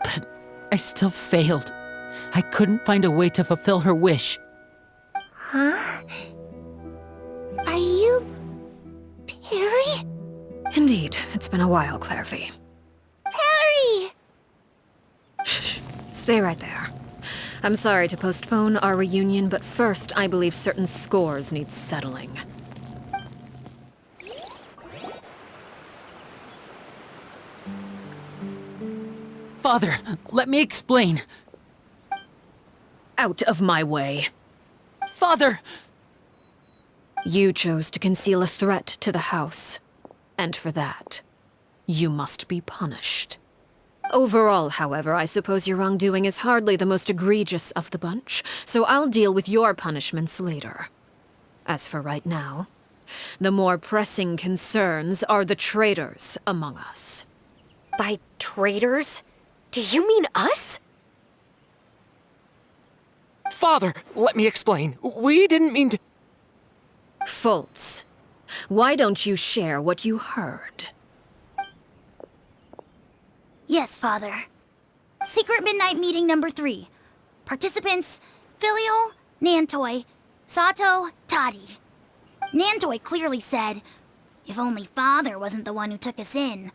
S1: but I still failed. I couldn't find a way to fulfill her wish.
S9: Huh? Are you... Perry?
S3: Indeed, it's been a while, Clairvy.
S9: Perry!
S3: Shh, stay right there. I'm sorry to postpone our reunion, but first I believe certain scores need settling.
S1: Father, let me explain.
S3: Out of my way.
S1: Father!
S3: You chose to conceal a threat to the house, and for that, you must be punished. Overall, however, I suppose your wrongdoing is hardly the most egregious of the bunch, so I'll deal with your punishments later. As for right now, The more pressing concerns are the traitors among us.
S12: By traitors? Do you mean us?
S7: Father, let me explain. We didn't mean to...
S3: Fultz, why don't you share what you heard?
S5: Yes, Father. Secret Midnight Meeting number 3. Participants, Filial, Nantoi, Sato, Toddy. Nantoi clearly said, if only Father wasn't the one who took us in.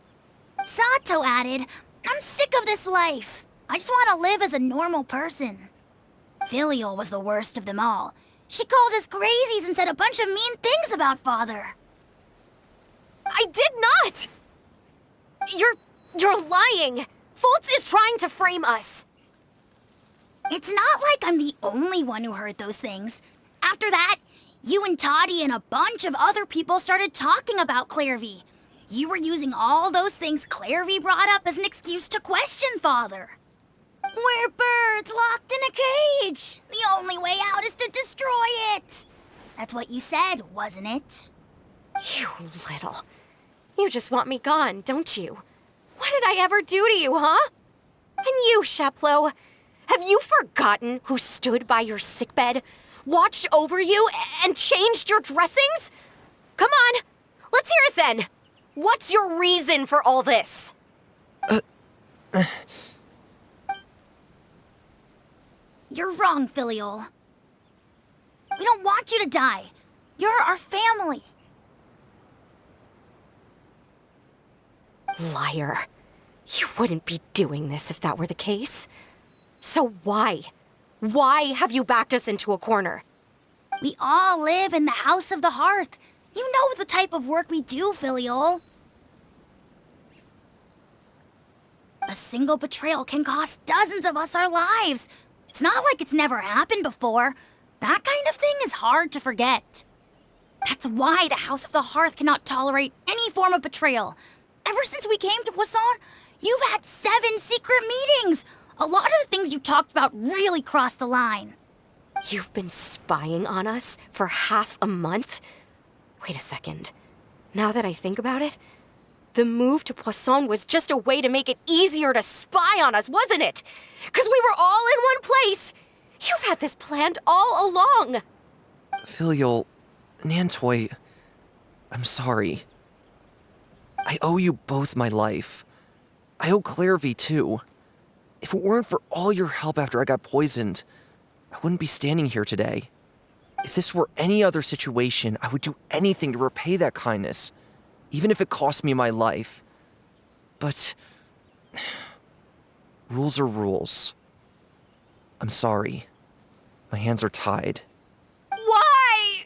S5: Sato added, I'm sick of this life. I just want to live as a normal person. Filial was the worst of them all. She called us crazies and said a bunch of mean things about Father.
S12: I did not! You're lying! Fultz is trying to frame us.
S5: It's not like I'm the only one who heard those things. After that, you and Toddy and a bunch of other people started talking about Clairvy. You were using all those things Clairvy brought up as an excuse to question Father. We're birds locked in a cage. The only way out is to destroy it. That's what you said, wasn't it?
S12: You little. You just want me gone, don't you? What did I ever do to you, huh? And you, Sheplo, have you forgotten who stood by your sickbed, watched over you, and changed your dressings? Come on, let's hear it then. What's your reason for all this?
S5: You're wrong, Filial. We don't want you to die. You're our family.
S12: Liar. You wouldn't be doing this if that were the case. So why? Why have you backed us into a corner?
S5: We all live in the House of the Hearth. You know the type of work we do, Filial. A single betrayal can cost dozens of us our lives. It's not like it's never happened before. That kind of thing is hard to forget. That's why the House of the Hearth cannot tolerate any form of betrayal. Ever since we came to Poisson, you've had 7 secret meetings. A lot of the things you talked about really crossed the line.
S12: You've been spying on us for half a month? Wait a second. Now that I think about it, the move to Poisson was just a way to make it easier to spy on us, wasn't it? Because we were all in one place. You've had this planned all along.
S4: Filial, Nantoi, I'm sorry. I owe you both my life. I owe Clairvy too. If it weren't for all your help after I got poisoned, I wouldn't be standing here today. If this were any other situation, I would do anything to repay that kindness, even if it cost me my life. But rules are rules. I'm sorry. My hands are tied.
S12: Why?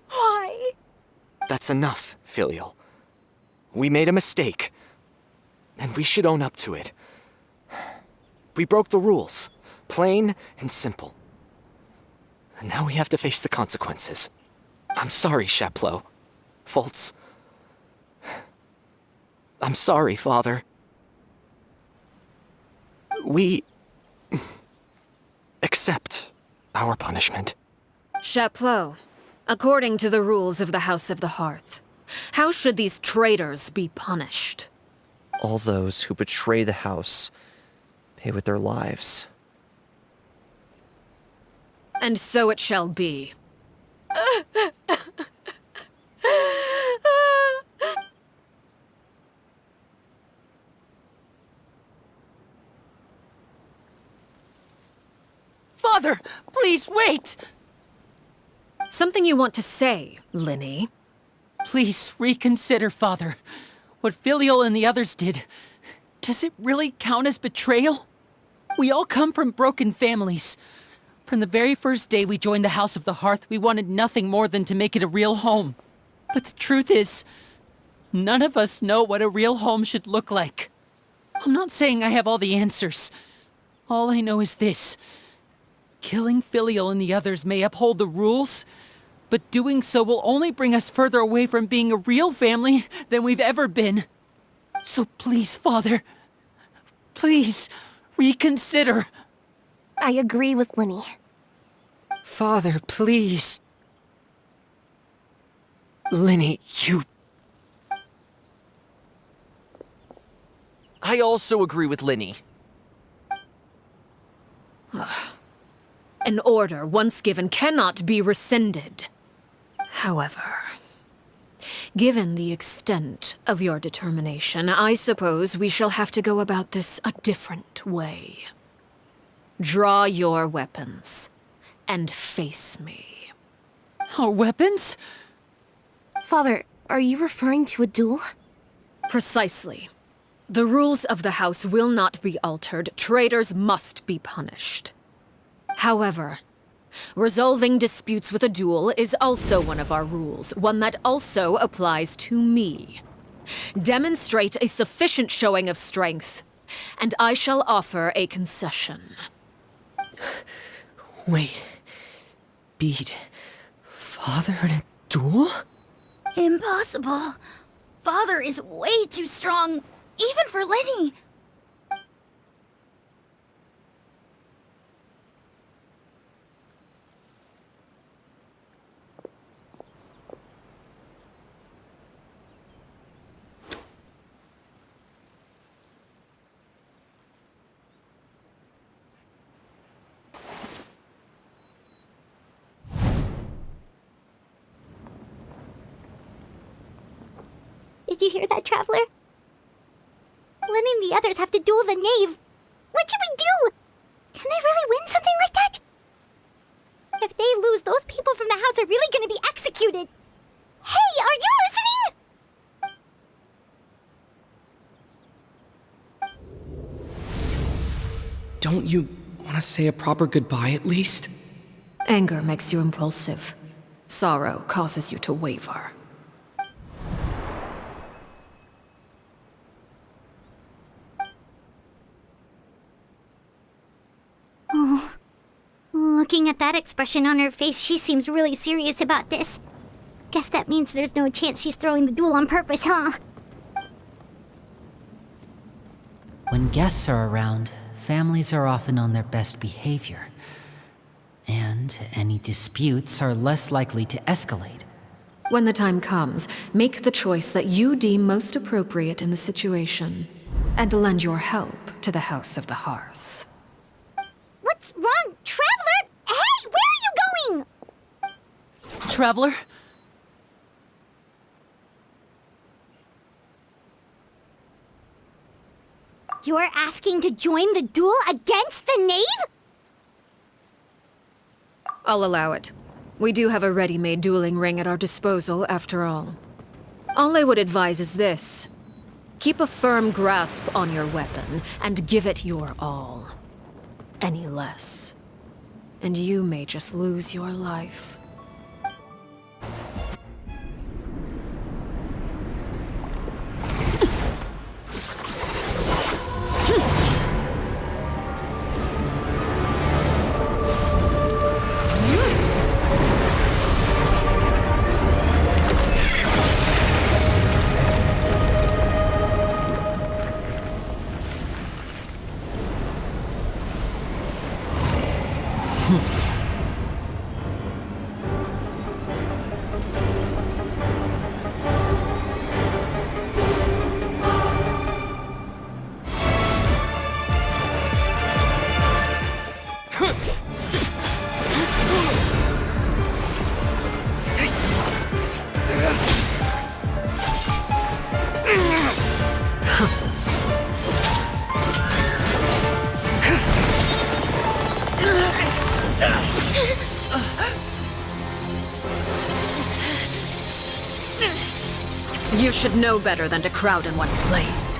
S12: Why?
S7: That's enough, Filial. We made a mistake, and we should own up to it. We broke the rules, plain and simple. And now we have to face the consequences. I'm sorry, Sheplo. Fultz. I'm sorry, Father. We accept our punishment.
S3: Chapleau, according to the rules of the House of the Hearth, how should these traitors be punished?
S4: All those who betray the house pay with their lives.
S3: And so it shall be.
S1: Father, please wait!
S3: Something you want to say, Linny?
S1: Please reconsider, Father. What Filial and the others did, does it really count as betrayal? We all come from broken families. From the very first day we joined the House of the Hearth, we wanted nothing more than to make it a real home. But the truth is, none of us know what a real home should look like. I'm not saying I have all the answers. All I know is this. Killing Filial and the others may uphold the rules, but doing so will only bring us further away from being a real family than we've ever been. So please, Father, please reconsider.
S6: I agree with Linny.
S8: Father, please.
S7: Linny, you...
S4: I also agree with Linny.
S3: An order once given cannot be rescinded. However, given the extent of your determination, I suppose we shall have to go about this a different way. Draw your weapons and face me.
S1: Our weapons?
S6: Father, are you referring to a duel?
S3: Precisely. The rules of the house will not be altered. Traitors must be punished. However, resolving disputes with a duel is also one of our rules, one that also applies to me. Demonstrate a sufficient showing of strength, and I shall offer a concession.
S8: Wait. Beat Father in a duel?
S5: Impossible. Father is way too strong, even for Linny.
S2: Did you hear that, Traveler? Lenny and the others have to duel the knave. What should we do? Can they really win something like that? If they lose, those people from the house are really gonna be executed. Hey, are you listening?
S8: Don't you want to say a proper goodbye at least?
S3: Anger makes you impulsive. Sorrow causes you to waver.
S2: Looking at that expression on her face, she seems really serious about this. Guess that means there's no chance she's throwing the duel on purpose, huh?
S1: When guests are around, families are often on their best behavior. And any disputes are less likely to escalate.
S3: When the time comes, make the choice that you deem most appropriate in the situation, and lend your help to the House of the Hearth.
S2: What's wrong, Traveler? Hey, where are you going?
S1: Traveler?
S2: You're asking to join the duel against the knave?
S3: I'll allow it. We do have a ready-made dueling ring at our disposal, after all. All I would advise is this. Keep a firm grasp on your weapon, and give it your all. Any less, and you may just lose your life. You should know better than to crowd in one place.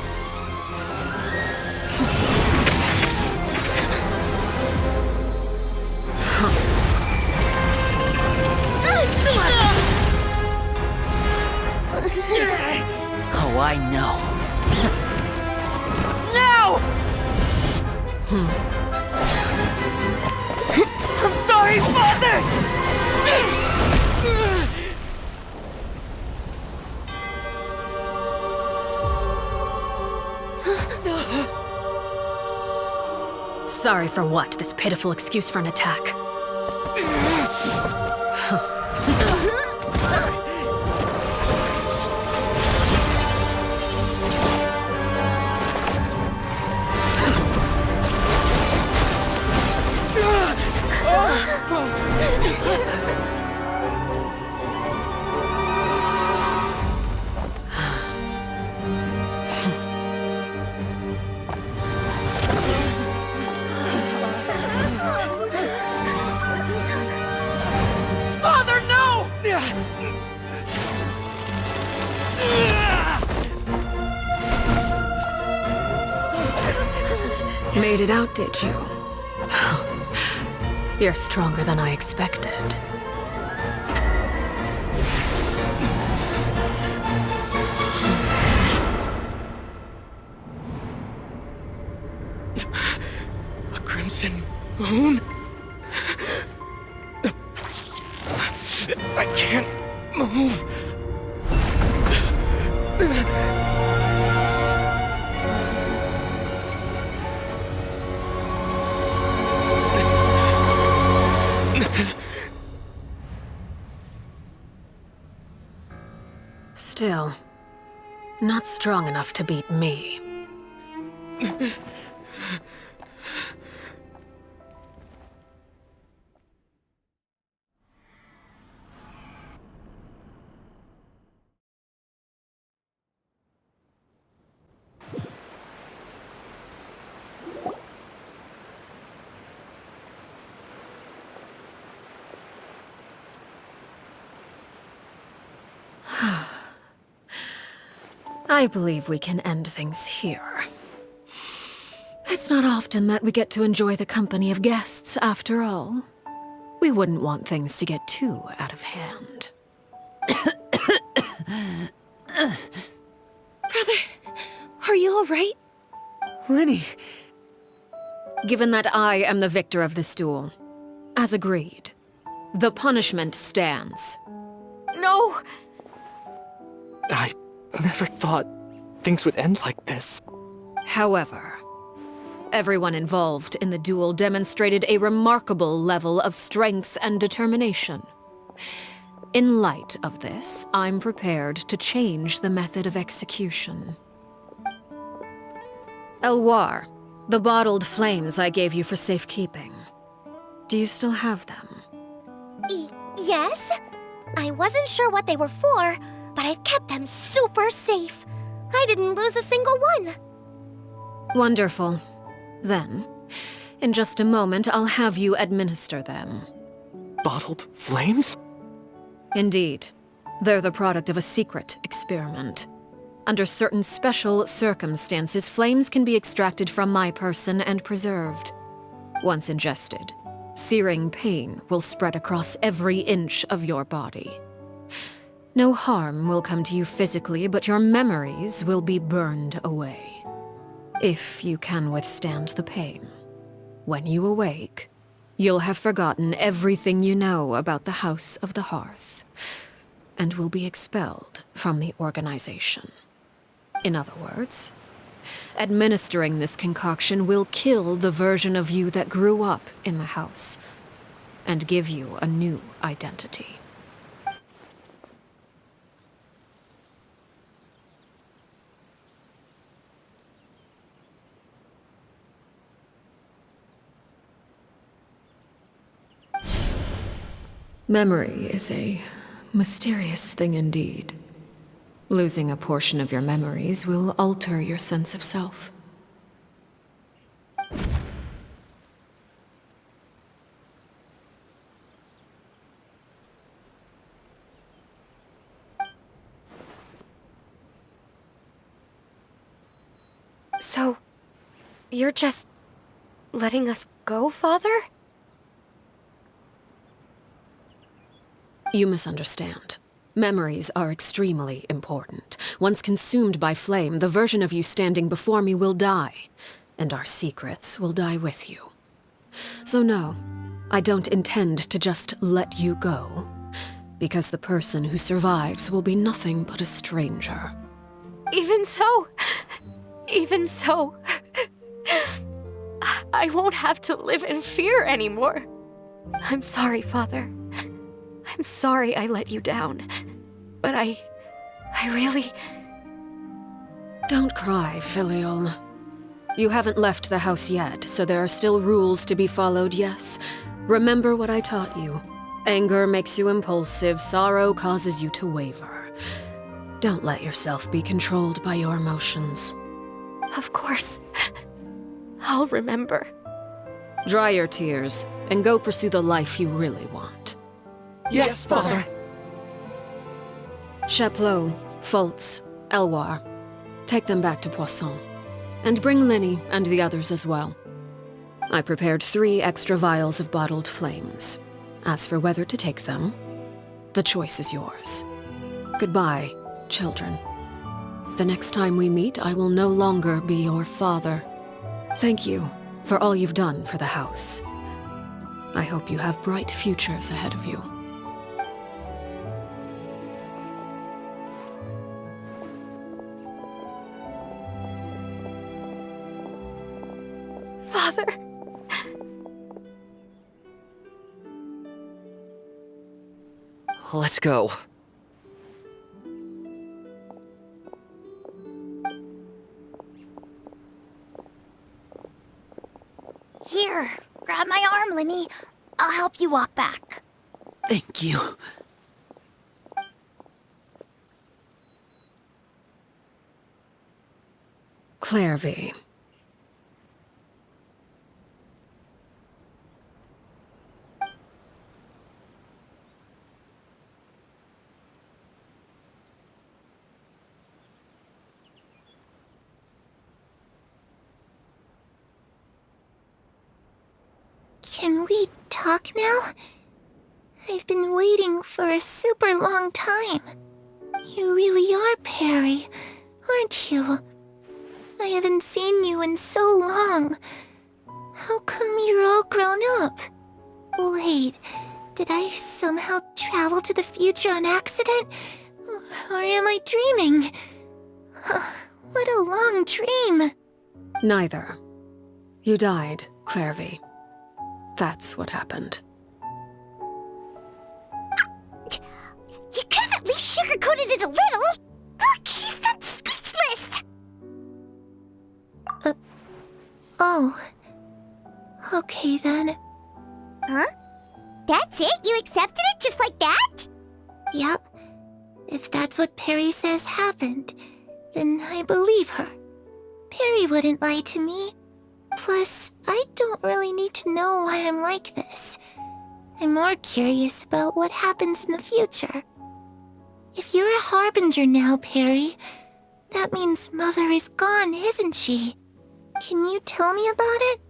S1: Oh, I know.
S4: No! I'm sorry, Father!
S3: Sorry for what? This pitiful excuse for an attack. Made it out, did you? You're stronger than I expected.
S7: A crimson moon? I can't move.
S3: Still, not strong enough to beat me. I believe we can end things here. It's not often that we get to enjoy the company of guests, after all. We wouldn't want things to get too out of hand.
S9: Brother, are you alright?
S8: Lenny!
S3: Given that I am the victor of this duel, as agreed, the punishment stands.
S12: No!
S7: I never thought things would end like this.
S3: However, everyone involved in the duel demonstrated a remarkable level of strength and determination. In light of this, I'm prepared to change the method of execution. Elwar, the bottled flames I gave you for safekeeping. Do you still have them?
S12: Yes? I wasn't sure what they were for, but I've kept them super safe. I didn't lose a single one.
S3: Wonderful. Then, in just a moment, I'll have you administer them.
S7: Bottled flames?
S3: Indeed. They're the product of a secret experiment. Under certain special circumstances, flames can be extracted from my person and preserved. Once ingested, searing pain will spread across every inch of your body. No harm will come to you physically, but your memories will be burned away. If you can withstand the pain. When you awake, you'll have forgotten everything you know about the House of the Hearth, and will be expelled from the organization. In other words, administering this concoction will kill the version of you that grew up in the house, and give you a new identity. Memory is a mysterious thing indeed. Losing a portion of your memories will alter your sense of self.
S12: So, you're just letting us go, Father?
S3: You misunderstand. Memories are extremely important. Once consumed by flame, the version of you standing before me will die, and our secrets will die with you. So no, I don't intend to just let you go, because the person who survives will be nothing but a stranger.
S12: Even so, I won't have to live in fear anymore. I'm sorry, Father. I'm sorry I let you down, but I really...
S3: Don't cry, Filial. You haven't left the house yet, so there are still rules to be followed, yes? Remember what I taught you. Anger makes you impulsive, sorrow causes you to waver. Don't let yourself be controlled by your emotions.
S12: Of course. I'll remember.
S3: Dry your tears, and go pursue the life you really want.
S7: Yes, Father.
S3: Chaplot, Fultz, Elwar, take them back to Poisson. And bring Linny and the others as well. I prepared 3 extra vials of bottled flames. As for whether to take them, the choice is yours. Goodbye, children. The next time we meet, I will no longer be your father. Thank you for all you've done for the house. I hope you have bright futures ahead of you.
S12: Father.
S4: Let's go.
S5: Here, grab my arm, Linny. I'll help you walk back.
S1: Thank you.
S3: Clairvy.
S9: Can we talk now? I've been waiting for a super long time. You really are Perry, aren't you? I haven't seen you in so long. How come you're all grown up? Wait, did I somehow travel to the future on accident? Or am I dreaming? What a long dream.
S3: Neither. You died, Clairvy. That's what happened.
S2: You could have at least sugarcoated it a little. Look, she's done speechless.
S9: Oh. Okay then.
S2: Huh? That's it? You accepted it just like that?
S9: Yep. If that's what Perry says happened, then I believe her. Perry wouldn't lie to me. Plus, I don't really need to know why I'm like this. I'm more curious about what happens in the future. If you're a harbinger now, Perry, that means Mother is gone, isn't she? Can you tell me about it?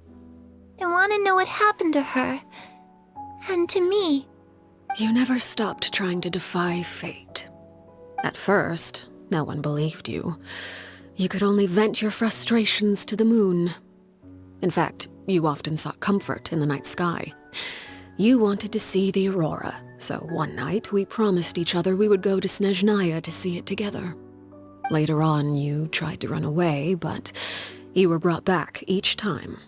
S9: I want to know what happened to her. And to me.
S3: You never stopped trying to defy fate. At first, no one believed you. You could only vent your frustrations to the moon. In fact, you often sought comfort in the night sky. You wanted to see the aurora, so one night we promised each other we would go to Snezhnaya to see it together. Later on, you tried to run away, but you were brought back each time.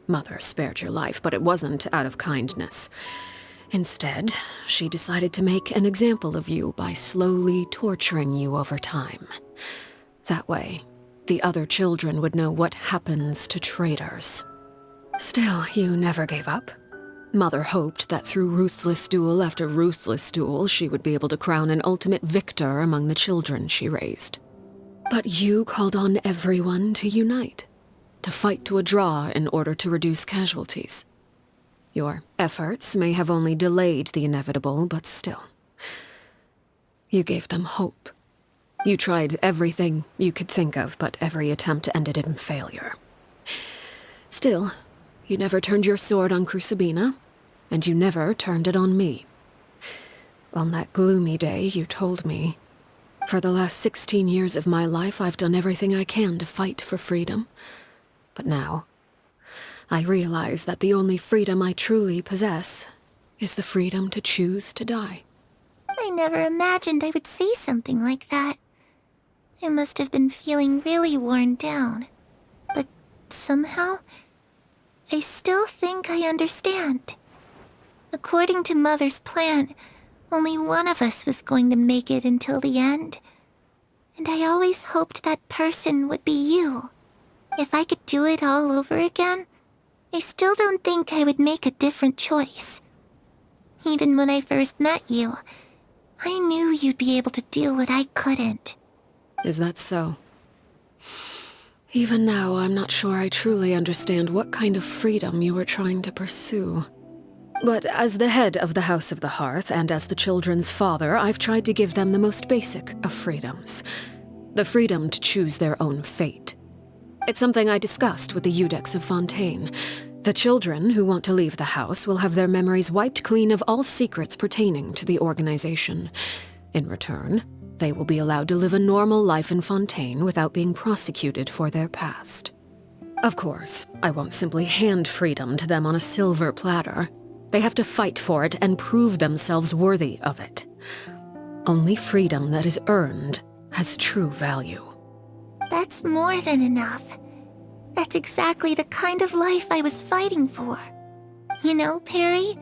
S3: Mother spared your life, but it wasn't out of kindness. Instead, she decided to make an example of you by slowly torturing you over time. That way, the other children would know what happens to traitors. Still, you never gave up. Mother hoped that through ruthless duel after ruthless duel, she would be able to crown an ultimate victor among the children she raised. But you called on everyone to unite, to fight to a draw in order to reduce casualties. Your efforts may have only delayed the inevitable, but still. You gave them hope. You tried everything you could think of, but every attempt ended in failure. Still, you never turned your sword on Crucibina, and you never turned it on me. On that gloomy day, you told me, "For the last 16 years of my life, I've done everything I can to fight for freedom. But now, I realize that the only freedom I truly possess is the freedom to choose to die."
S9: I never imagined I would say something like that. I must have been feeling really worn down. But somehow, I still think I understand. According to Mother's plan, only one of us was going to make it until the end. And I always hoped that person would be you. If I could do it all over again, I still don't think I would make a different choice. Even when I first met you, I knew you'd be able to do what I couldn't.
S3: Is that so? Even now, I'm not sure I truly understand what kind of freedom you were trying to pursue. But as the head of the House of the Hearth, and as the children's father, I've tried to give them the most basic of freedoms. The freedom to choose their own fate. It's something I discussed with the Eudex of Fontaine. The children who want to leave the house will have their memories wiped clean of all secrets pertaining to the organization. In return, they will be allowed to live a normal life in Fontaine without being prosecuted for their past. Of course, I won't simply hand freedom to them on a silver platter. They have to fight for it and prove themselves worthy of it. Only freedom that is earned has true value.
S9: That's more than enough. That's exactly the kind of life I was fighting for. You know, Perry,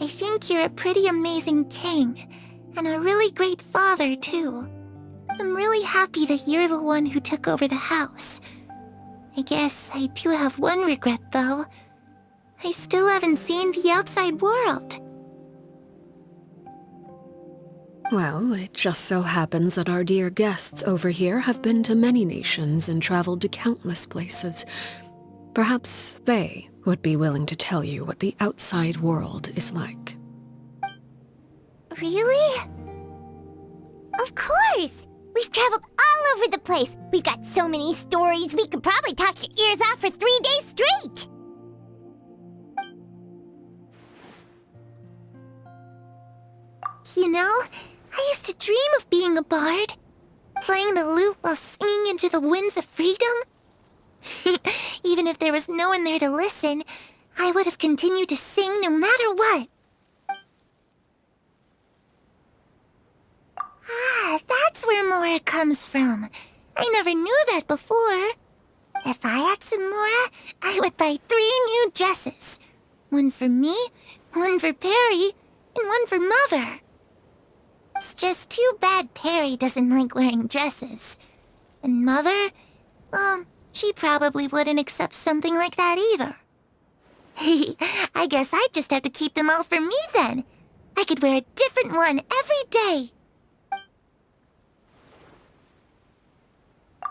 S9: I think you're a pretty amazing king, and a really great father, too. I'm really happy that you're the one who took over the house. I guess I do have one regret, though. I still haven't seen the outside world.
S3: Well, it just so happens that our dear guests over here have been to many nations and traveled to countless places. Perhaps they would be willing to tell you what the outside world is like.
S2: Really? Of course! We've traveled all over the place. We've got so many stories, we could probably talk your ears off for 3 days straight!
S9: You know, I used to dream of being a bard. Playing the lute while singing into the winds of freedom. Even if there was no one there to listen, I would have continued to sing no matter what. Ah, that's where Mora comes from. I never knew that before. If I had some Mora, I would buy 3 new dresses. One for me, one for Perry, and one for Mother. It's just too bad Perry doesn't like wearing dresses. And Mother, well, she probably wouldn't accept something like that either. I guess I'd just have to keep them all for me then. I could wear a different one every day.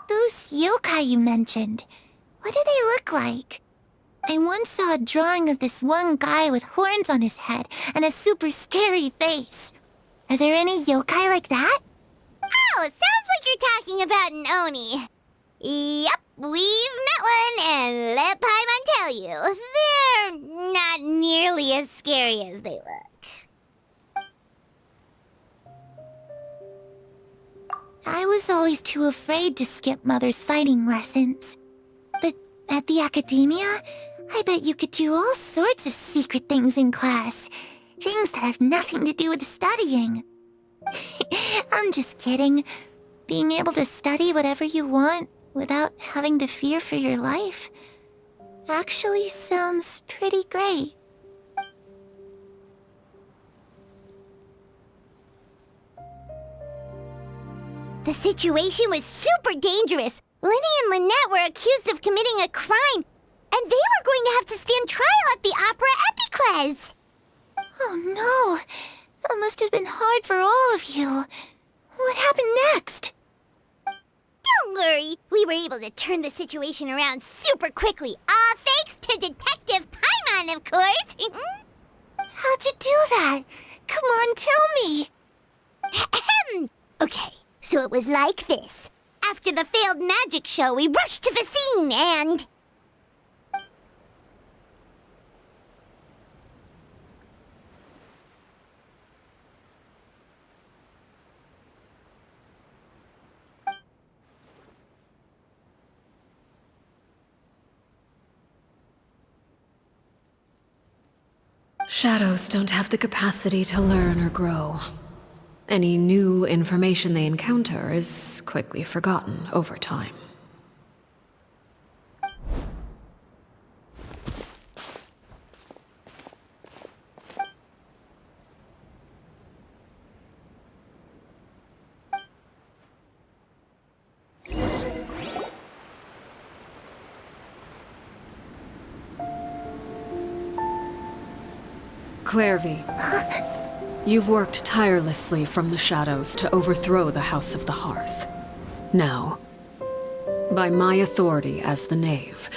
S9: Those yokai you mentioned, what do they look like? I once saw a drawing of this one guy with horns on his head and a super scary face. Are there any yokai like that?
S2: Oh, sounds like you're talking about an Oni. Yep, we've met one, and let Paimon tell you, they're not nearly as scary as they look.
S9: I was always too afraid to skip Mother's fighting lessons. But at the academia, I bet you could do all sorts of secret things in class. Things that have nothing to do with studying. I'm just kidding. Being able to study whatever you want without having to fear for your life actually sounds pretty great.
S2: The situation was super dangerous. Lenny and Lynette were accused of committing a crime, and they were going to have to stand trial at the Opera Epicles.
S9: Oh no, that must have been hard for all of you. What happened next?
S2: Don't worry, we were able to turn the situation around super quickly, all thanks to Detective Paimon, of course.
S9: How'd you do that? Come on, tell me.
S2: Okay, so it was like this. After the failed magic show, we rushed to the scene and...
S3: Shadows don't have the capacity to learn or grow. Any new information they encounter is quickly forgotten over time. Clairvy, you've worked tirelessly from the shadows to overthrow the House of the Hearth. Now, by my authority as the Knave,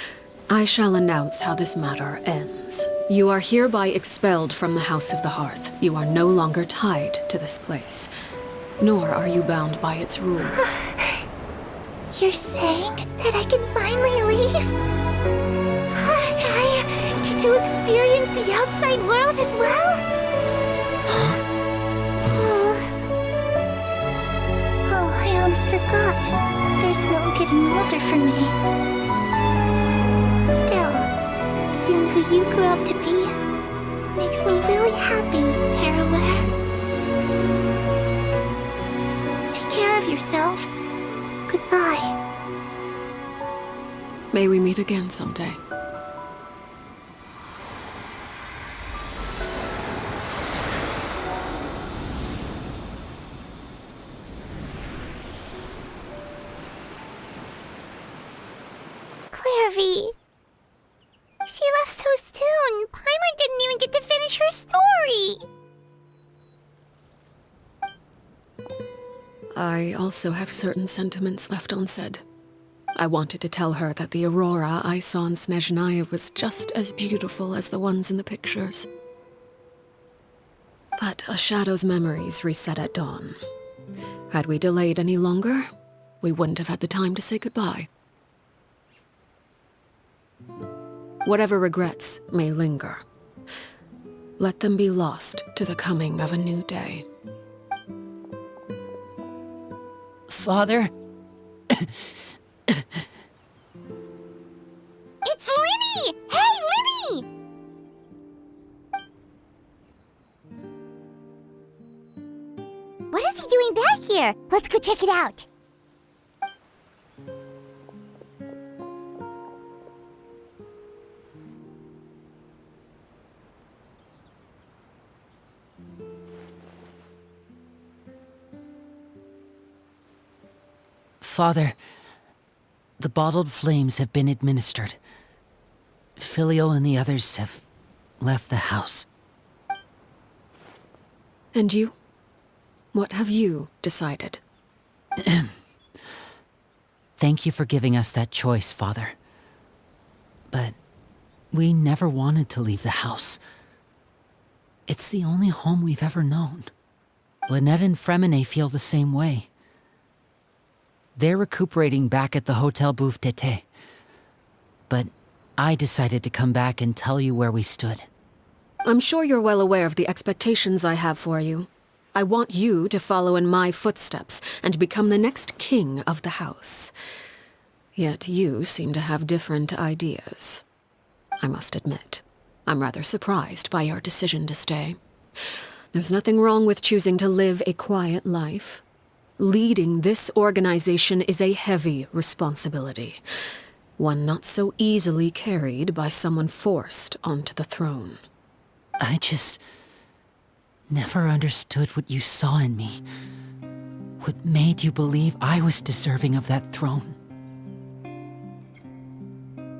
S3: I shall announce how this matter ends. You are hereby expelled from the House of the Hearth. You are no longer tied to this place, nor are you bound by its rules.
S9: You're saying that I can finally leave? to experience the outside world as well? Oh, I almost forgot. There's no getting older for me. Still, seeing who you grew up to be makes me really happy, Parallel. Take care of yourself. Goodbye.
S3: May we meet again someday.
S9: Clairvy. She left so soon. Paimon didn't even get to finish her story.
S3: I also have certain sentiments left unsaid. I wanted to tell her that the aurora I saw in Snezhnaya was just as beautiful as the ones in the pictures. But a shadow's memories reset at dawn. Had we delayed any longer, we wouldn't have had the time to say goodbye. Whatever regrets may linger, let them be lost to the coming of a new day.
S1: Father?
S9: It's Linny! Hey, Linny! What is he doing back here? Let's go check it out.
S1: Father, the bottled flames have been administered. Filial and the others have left the house.
S3: And you? What have you decided?
S1: Thank you for giving us that choice, Father. But we never wanted to leave the house. It's the only home we've ever known. Lynette and Fremine feel the same way. They're recuperating back at the Hotel Bouffe d'été. But I decided to come back and tell you where we stood.
S3: I'm sure you're well aware of the expectations I have for you. I want you to follow in my footsteps and become the next king of the house. Yet you seem to have different ideas. I must admit, I'm rather surprised by your decision to stay. There's nothing wrong with choosing to live a quiet life. Leading this organization is a heavy responsibility, one not so easily carried by someone forced onto the throne.
S1: I just never understood what you saw in me. What made you believe I was deserving of that throne?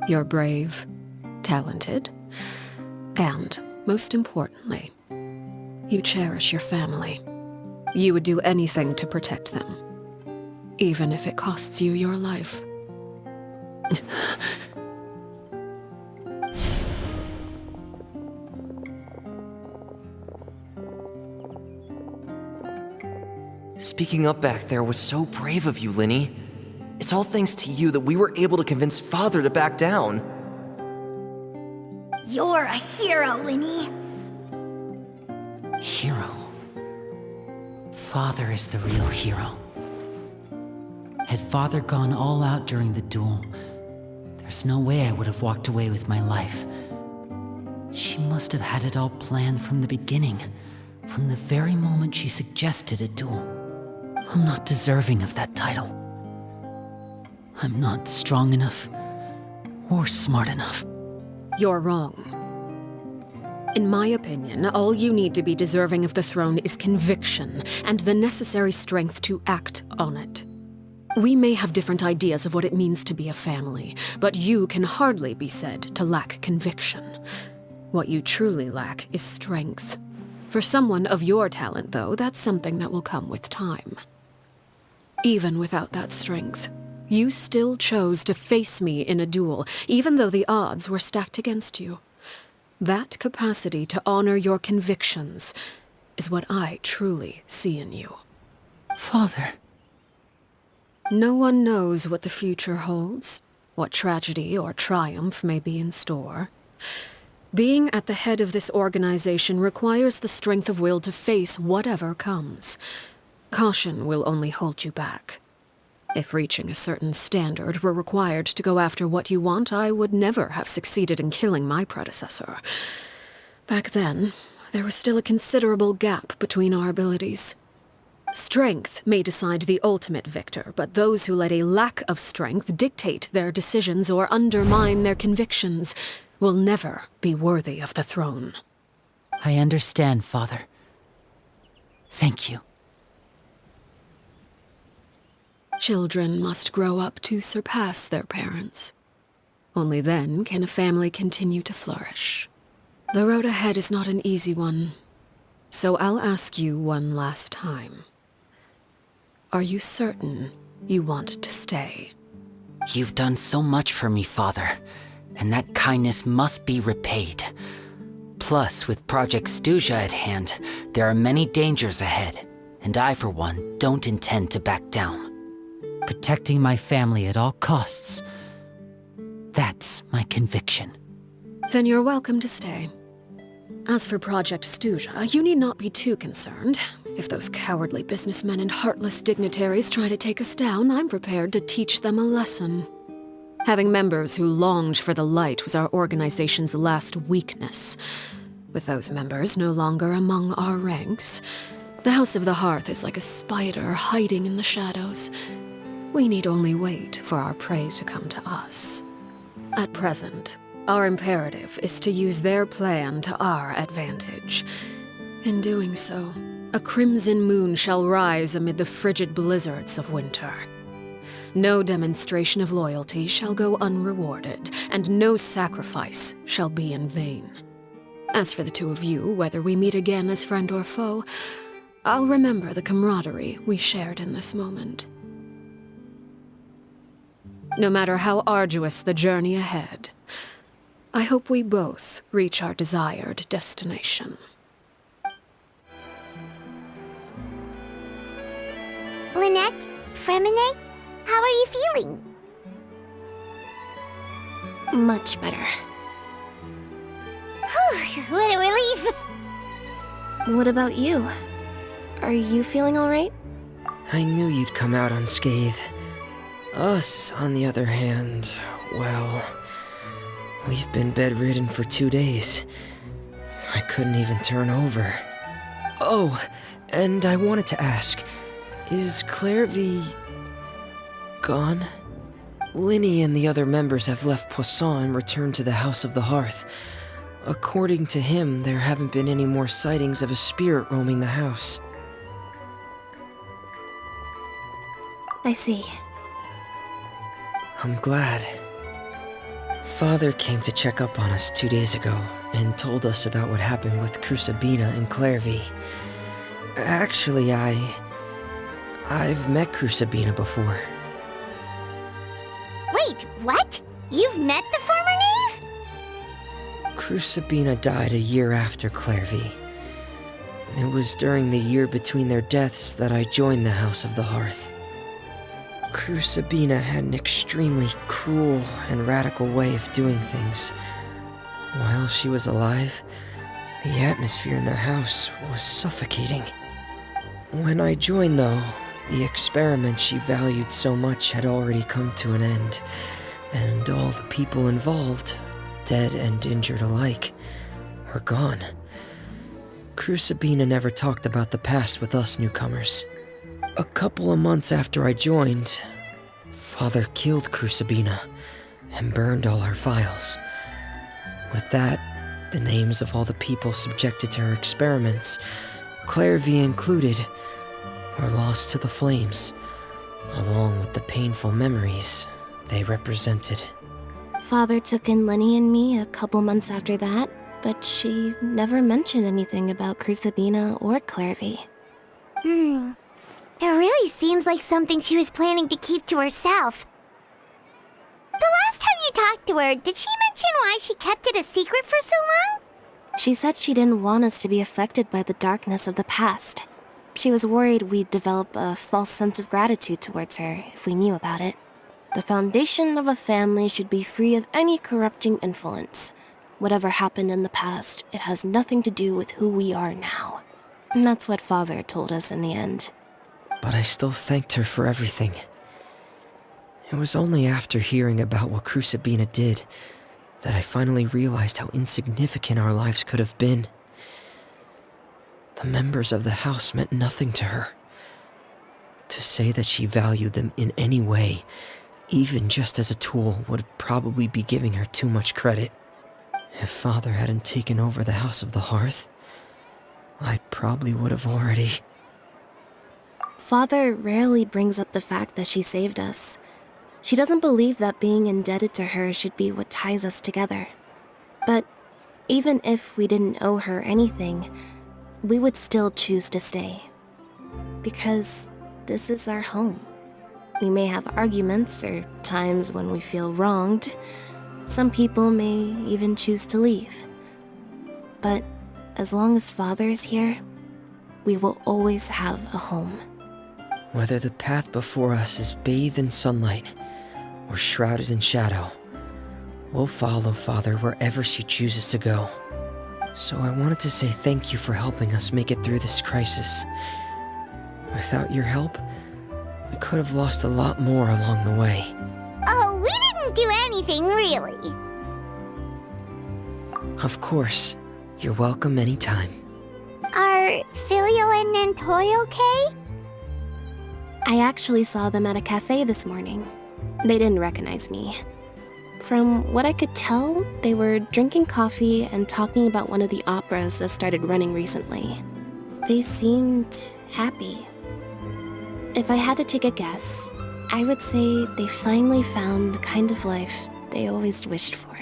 S3: You're brave, talented, and, most importantly, you cherish your family. You would do anything to protect them, even if it costs you your life.
S4: Speaking up back there was so brave of you, Linny. It's all thanks to you that we were able to convince Father to back down.
S5: You're a hero, Linny.
S1: Hero. Father is the real hero. Had Father gone all out during the duel, there's no way I would have walked away with my life. She must have had it all planned from the beginning, from the very moment she suggested a duel. I'm not deserving of that title. I'm not strong enough or smart enough.
S3: You're wrong. In my opinion, all you need to be deserving of the throne is conviction and the necessary strength to act on it. We may have different ideas of what it means to be a family, but you can hardly be said to lack conviction. What you truly lack is strength. For someone of your talent, though, that's something that will come with time. Even without that strength, you still chose to face me in a duel, even though the odds were stacked against you. That capacity to honor your convictions is what I truly see in you.
S1: Father.
S3: No one knows what the future holds, what tragedy or triumph may be in store. Being at the head of this organization requires the strength of will to face whatever comes. Caution will only hold you back. If reaching a certain standard were required to go after what you want, I would never have succeeded in killing my predecessor. Back then, there was still a considerable gap between our abilities. Strength may decide the ultimate victor, but those who let a lack of strength dictate their decisions or undermine their convictions will never be worthy of the throne.
S1: I understand, Father. Thank you.
S3: Children must grow up to surpass their parents. Only then can a family continue to flourish. The road ahead is not an easy one, so I'll ask you one last time. Are you certain you want to stay?
S1: You've done so much for me, Father, and that kindness must be repaid. Plus, with Project Stuja at hand, there are many dangers ahead, and I, for one, don't intend to back down. Protecting my family at all costs. That's my conviction.
S3: Then you're welcome to stay. As for Project Stuja, you need not be too concerned. If those cowardly businessmen and heartless dignitaries try to take us down, I'm prepared to teach them a lesson. Having members who longed for the light was our organization's last weakness. With those members no longer among our ranks, the House of the Hearth is like a spider hiding in the shadows. We need only wait for our prey to come to us. At present, our imperative is to use their plan to our advantage. In doing so, a crimson moon shall rise amid the frigid blizzards of winter. No demonstration of loyalty shall go unrewarded, and no sacrifice shall be in vain. As for the two of you, whether we meet again as friend or foe, I'll remember the camaraderie we shared in this moment. No matter how arduous the journey ahead, I hope we both reach our desired destination.
S2: Lynette, Fremine, how are you feeling?
S6: Much better.
S2: Whew, what a relief!
S6: What about you? Are you feeling all right?
S8: I knew you'd come out unscathed. Us, on the other hand, well, we've been bedridden for 2 days. I couldn't even turn over. Oh, and I wanted to ask, is Clairvy gone? Linny and the other members have left Poisson and returned to the House of the Hearth. According to him, there haven't been any more sightings of a spirit roaming the house.
S6: I see.
S8: I'm glad. Father came to check up on us 2 days ago and told us about what happened with Crusabina and Clairvy. Actually, I've met Crusabina before.
S2: Wait, what? You've met the former knave?
S8: Crusabina died a year after Clairvy. It was during the year between their deaths that I joined the House of the Hearth. Crusabina had an extremely cruel and radical way of doing things. While she was alive, the atmosphere in the house was suffocating. When I joined, though, the experiment she valued so much had already come to an end, and all the people involved, dead and injured alike, are gone. Crusabina never talked about the past with us newcomers. A couple of months after I joined, Father killed Crusabina and burned all her files. With that, the names of all the people subjected to her experiments, Clairvy included, were lost to the flames, along with the painful memories they represented.
S6: Father took in Lenny and me a couple months after that, but she never mentioned anything about Crusabina or Clairvy.
S2: It really seems like something she was planning to keep to herself. The last time you talked to her, did she mention why she kept it a secret for so long?
S6: She said she didn't want us to be affected by the darkness of the past. She was worried we'd develop a false sense of gratitude towards her if we knew about it. The foundation of a family should be free of any corrupting influence. Whatever happened in the past, it has nothing to do with who we are now. And that's what Father told us in the end.
S8: But I still thanked her for everything. It was only after hearing about what Crucibina did that I finally realized how insignificant our lives could have been. The members of the house meant nothing to her. To say that she valued them in any way, even just as a tool, would probably be giving her too much credit. If Father hadn't taken over the House of the Hearth, I probably would have already...
S6: Father rarely brings up the fact that she saved us. She doesn't believe that being indebted to her should be what ties us together. But even if we didn't owe her anything, we would still choose to stay. Because this is our home. We may have arguments or times when we feel wronged. Some people may even choose to leave. But as long as Father is here, we will always have a home.
S8: Whether the path before us is bathed in sunlight or shrouded in shadow, we'll follow Father wherever she chooses to go. So I wanted to say thank you for helping us make it through this crisis. Without your help, we could have lost a lot more along the way.
S2: Oh, we didn't do anything, really.
S8: Of course. You're welcome anytime.
S2: Are Filio and Nantoy okay?
S6: I actually saw them at a cafe this morning. They didn't recognize me. From what I could tell, they were drinking coffee and talking about one of the operas that started running recently. They seemed happy. If I had to take a guess, I would say they finally found the kind of life they always wished for.